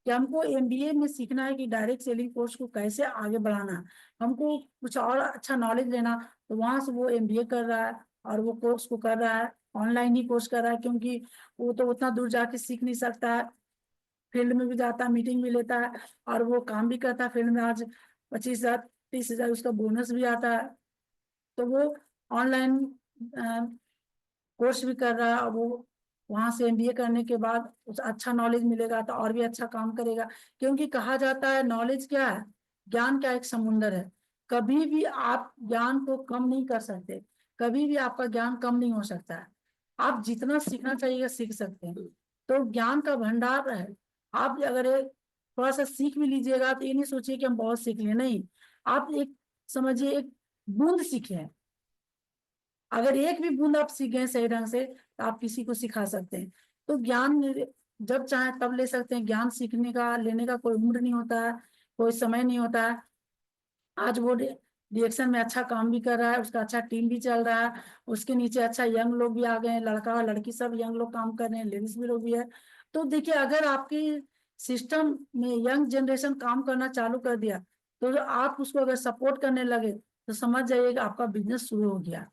कि हमको एमबीए में सीखना है कि डायरेक्ट सेलिंग कोर्स को कैसे आगे बढ़ाना है, हमको कुछ और अच्छा नॉलेज लेना, तो वहां से वो एमबीए कर रहा है और वो कोर्स को कर रहा है, ऑनलाइन ही कोर्स कर रहा है, क्योंकि वो तो उतना दूर जाके सीख नहीं सकता है। फील्ड में भी जाता है, मीटिंग भी लेता है और वो काम भी करता है फील्ड में। आज 25,000 30,000 उसका बोनस भी आता है। तो वो ऑनलाइन कोर्स भी कर रहा है और वो वहां से एमबीए करने के बाद उसे अच्छा नॉलेज मिलेगा तो और भी अच्छा काम करेगा। क्योंकि कहा जाता है नॉलेज क्या है, ज्ञान का एक समुंदर है। कभी भी आप ज्ञान को कम नहीं कर सकते, कभी भी आपका ज्ञान कम नहीं हो सकता है। आप जितना सीखना चाहिए सीख सकते हैं। तो ज्ञान का भंडार है। आप अगर थोड़ा सा सीख भी लीजिएगा तो ये नहीं सोचिए कि हम बहुत सीख लिए, नहीं। आप एक समझिए, एक बूंद सीखे, अगर एक भी बूंद आप सीख गए सही ढंग से तो आप किसी को सिखा सकते हैं। तो ज्ञान जब चाहे तब ले सकते हैं। ज्ञान सीखने का, लेने का कोई उम्र नहीं होता है, कोई समय नहीं होता है। आज वो डिरेक्शन में अच्छा काम भी कर रहा है, उसका अच्छा टीम भी चल रहा है, उसके नीचे अच्छा यंग लोग भी आ गए हैं, लड़का लड़की सब यंग लोग काम कर रहे हैं, लेडीज भी लोग भी है। तो देखिए, अगर आपके सिस्टम में यंग जनरेशन काम करना चालू कर दिया, तो आप उसको अगर सपोर्ट करने लगे तो समझ जाइएगा आपका बिजनेस शुरू हो गया।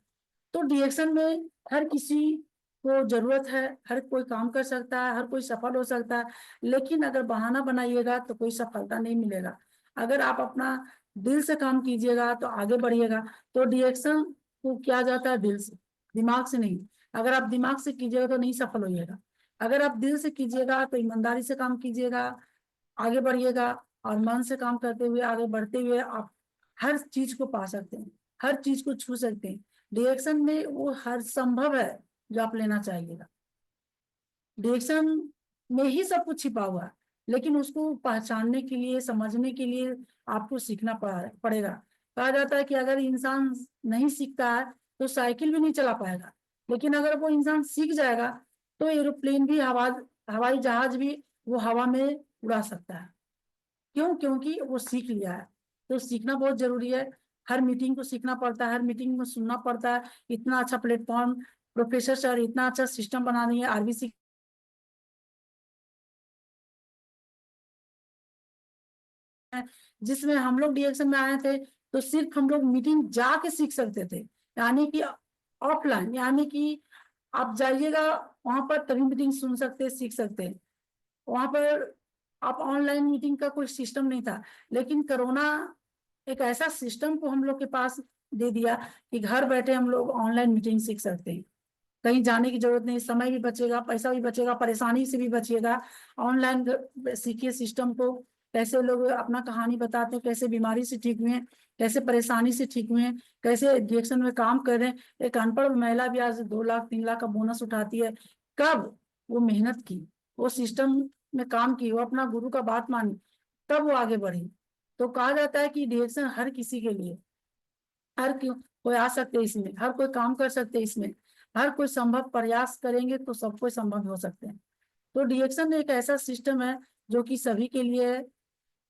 तो डीएक्शन में हर किसी को जरूरत है, हर कोई काम कर सकता है, हर कोई सफल हो सकता है। लेकिन अगर बहाना बनाइएगा तो कोई सफलता नहीं मिलेगा। अगर आप अपना दिल से काम कीजिएगा तो आगे बढ़िएगा। तो डीएक्शन को किया जाता है दिल से, दिमाग से नहीं। अगर आप दिमाग से कीजिएगा तो नहीं सफल होइएगा। अगर आप दिल से कीजिएगा तो ईमानदारी से काम कीजिएगा, आगे बढ़िएगा, और मन से काम करते हुए आगे बढ़ते हुए आप हर चीज को पा सकते हैं, हर चीज को छू सकते हैं। डिरेक्शन में वो हर संभव है जो आप लेना चाहिएगा। डिरेक्शन में ही सब कुछ छिपा हुआ है, लेकिन उसको पहचानने के लिए, समझने के लिए आपको सीखना पड़ेगा। कहा जाता है कि अगर इंसान नहीं सीखता है तो साइकिल भी नहीं चला पाएगा, लेकिन अगर वो इंसान सीख जाएगा तो एरोप्लेन भी, हवाई जहाज भी वो हवा में उड़ा सकता है। क्यों? क्योंकि वो सीख लिया है। तो सीखना बहुत जरूरी है। हर मीटिंग को सीखना पड़ता है, हर मीटिंग में सुनना पड़ता है। इतना अच्छा प्लेटफॉर्म प्रोफेसर सर इतना अच्छा सिस्टम बना दिए आरबीसी, जिसमें हम लोग डीएक्शन में आए थे तो सिर्फ हम लोग मीटिंग जाके सीख सकते थे। यानी कि ऑफलाइन, यानी कि आप जाइएगा वहां पर तभी मीटिंग सुन सकते हैं, सीख सकते हैं। वहां पर आप ऑनलाइन मीटिंग का कोई सिस्टम नहीं था, लेकिन कोरोना एक ऐसा सिस्टम को हम लोग के पास दे दिया कि घर बैठे हम लोग ऑनलाइन मीटिंग सीख सकते हैं। कहीं जाने की जरूरत नहीं, समय भी बचेगा, पैसा भी बचेगा, परेशानी से भी बचिएगा। ऑनलाइन सीखिए सिस्टम को, कैसे लोग अपना कहानी बताते हैं, कैसे बीमारी से ठीक हुए हैं, कैसे परेशानी से ठीक हुए हैं, कैसे डिएक्शन में काम कर रहे हैं। एक अनपढ़ महिला भी आज 2 लाख 3 लाख का बोनस उठाती है। कब? वो मेहनत की, वो सिस्टम में काम की, वो अपना गुरु का बात मानी, तब वो आगे बढ़ी। तो कहा जाता है कि डिएक्शन हर किसी के लिए, हर कोई आ सकते हैं इसमें, हर कोई काम कर सकते हैं इसमें, हर कोई संभव प्रयास करेंगे तो सब कोई संभव हो सकते हैं। तो डिएक्शन एक ऐसा सिस्टम है जो कि सभी के लिए,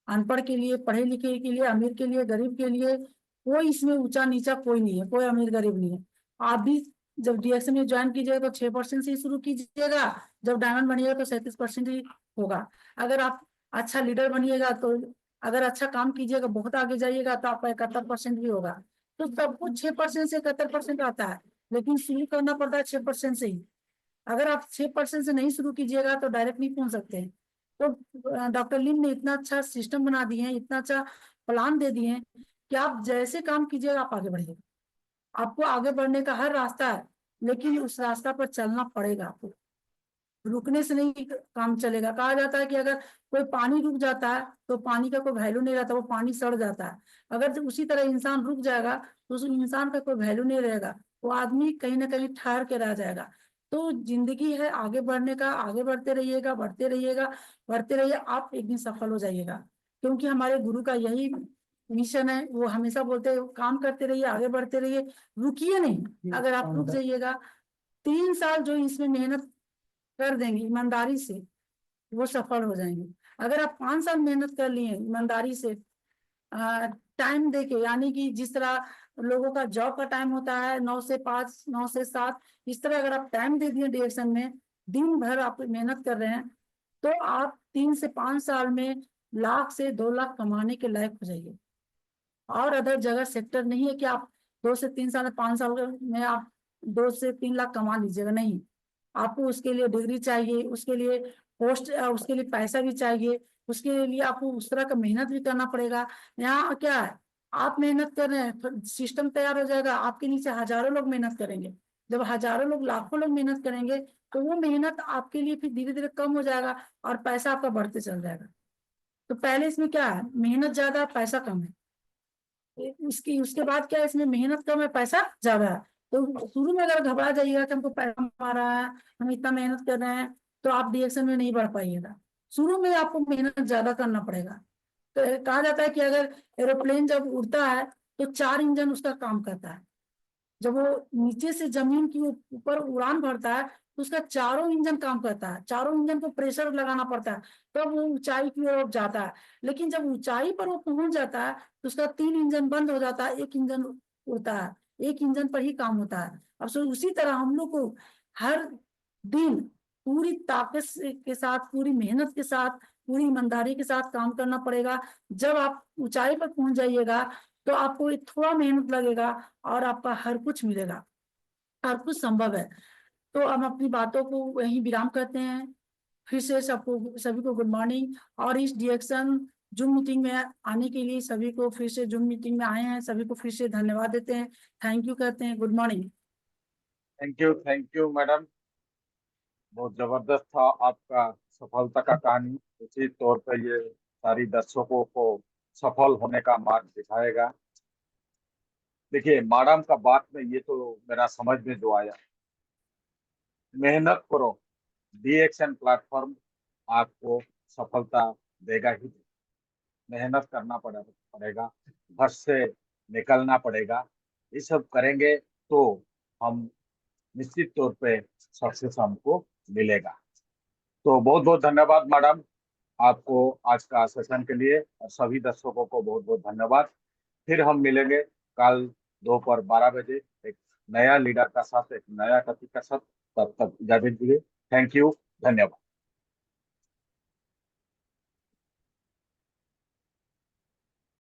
अनपढ़ के लिए, पढ़े लिखे के लिए, अमीर के लिए, गरीब के लिए, कोई इसमें ऊंचा नीचा कोई नहीं है, कोई अमीर गरीब नहीं है। आप भी जब डीएक्शन में ज्वाइन कीजिएगा तो 6% से ही शुरू कीजिएगा, जब डायमंड बनिएगा तो 37% ही होगा। अगर आप अच्छा लीडर बनिएगा तो, अगर अच्छा काम कीजिएगा, बहुत आगे जाइएगा तो आपका 71% भी होगा। तो सब कुछ 6% से 71% आता है, लेकिन शुरू करना पड़ता है 6% से ही। अगर आप 6% से नहीं शुरू कीजिएगा तो डायरेक्ट नहीं पहुंच सकते हैं। तो डॉक्टर लिन ने इतना अच्छा सिस्टम बना दिए हैं, इतना अच्छा प्लान दे दिए हैं कि आप जैसे काम कीजिएगा आप आगे बढ़िएगा। आपको आगे बढ़ने का हर रास्ता है, लेकिन उस रास्ता पर चलना पड़ेगा आपको। रुकने से नहीं काम चलेगा। कहा जाता है कि अगर कोई पानी रुक जाता है तो पानी का कोई वैल्यू नहीं रहता, वो पानी सड़ जाता है। अगर जब उसी तरह इंसान रुक जाएगा तो उस इंसान का कोई वैल्यू नहीं रहेगा, वो आदमी कहीं ना कहीं ठहर के रह जाएगा। तो जिंदगी है आगे बढ़ने का, आगे बढ़ते रहिएगा, बढ़ते रहिएगा, बढ़ते रहिए, आप एक दिन सफल हो जाइएगा। क्योंकि हमारे गुरु का यही मिशन है, वो हमेशा बोलते हैं काम करते रहिए, आगे बढ़ते रहिए, रुकिए नहीं। अगर आप रुक जाइएगा, 3 साल जो इसमें मेहनत कर देंगे ईमानदारी से, वो सफल हो जाएंगे। अगर आप 5 साल मेहनत कर लिए ईमानदारी से, टाइम देके, यानी कि जिस तरह लोगों का जॉब का टाइम होता है 9 से 5, 9 से 7, इस तरह अगर आप टाइम दे दिए डायरेक्शन में, दिन भर आप मेहनत कर रहे हैं, तो आप 3 से 5 साल में लाख से 2 लाख कमाने के लायक हो जाइए। और अदर जगह सेक्टर नहीं है कि आप 2 से 3 साल 5 साल में आप 2 से 3 लाख कमा लीजिएगा, नहीं। आपको उसके लिए डिग्री चाहिए, उसके लिए पोस्ट, उसके लिए पैसा भी चाहिए, उसके लिए आपको उस तरह का मेहनत भी करना पड़ेगा। यहाँ क्या है, आप मेहनत कर रहे हैं तो सिस्टम तैयार हो जाएगा, आपके नीचे हजारों लोग मेहनत करेंगे। जब हजारों लोग, लाखों लोग मेहनत करेंगे तो वो मेहनत आपके लिए फिर धीरे धीरे कम हो जाएगा और पैसा आपका बढ़ते चल जाएगा। तो पहले इसमें क्या है, मेहनत ज्यादा पैसा कम है। उसकी उसके बाद क्या है, इसमें मेहनत कम है पैसा ज्यादा है। तो शुरू में अगर घबरा जाइएगा कि हमको पैसा आ रहा है, हम इतना मेहनत कर रहे हैं, तो आप डिएक्शन में नहीं बढ़ पाइएगा। शुरू में आपको मेहनत ज्यादा करना पड़ेगा। तो कहा जाता है कि अगर एरोप्लेन जब उड़ता है तो 4 इंजन उसका काम करता है। जब वो नीचे से जमीन की ऊपर उड़ान भरता है तो उसका चारों इंजन काम करता है, चारों इंजन को प्रेशर लगाना पड़ता है, तब वो ऊंचाई की ओर जाता है। लेकिन जब ऊंचाई पर वो पहुंच जाता है तो उसका 3 इंजन बंद हो जाता है, एक इंजन उड़ता है, एक इंजन पर ही काम होता है। अब सो उसी तरह हम लोग को हर दिन पूरी ताकत के साथ, पूरी मेहनत के साथ, पूरी ईमानदारी के साथ काम करना पड़ेगा। जब आप ऊंचाई पर पहुंच जाइएगा तो आपको थोड़ा मेहनत लगेगा और आपका हर कुछ मिलेगा, हर कुछ संभव है। तो हम अपनी बातों को वहीं विराम करते हैं। फिर से सबको, सभी को गुड मॉर्निंग। और इस डिएक्शन जूम मीटिंग में आने के लिए सभी को, फिर से जूम मीटिंग में आए हैं सभी को फिर से धन्यवाद देते हैं, थैंक यू कहते हैं, good morning. Thank you madam. बहुत जबरदस्त था आपका सफलता का कहानी। उसी तौर पर ये सारी दर्शकों को सफल होने का मार्ग दिखाएगा। देखिए मैडम का बात में ये तो मेरा समझ में जो आया, मेहनत करो, डीएक्शन प्लेटफॉर्म आपको सफलता देगा ही। मेहनत करना पड़ेगा, घर से निकलना पड़ेगा। ये सब करेंगे तो हम निश्चित तौर पे सक्सेस हमको मिलेगा। तो बहुत बहुत धन्यवाद मैडम आपको आज का सेशन के लिए, और सभी दर्शकों को बहुत बहुत धन्यवाद। फिर हम मिलेंगे कल दोपहर 12 बजे एक नया लीडर का साथ, एक नया टॉपिक का साथ। तब तक इजाजत दीजिए। थैंक यू, धन्यवाद।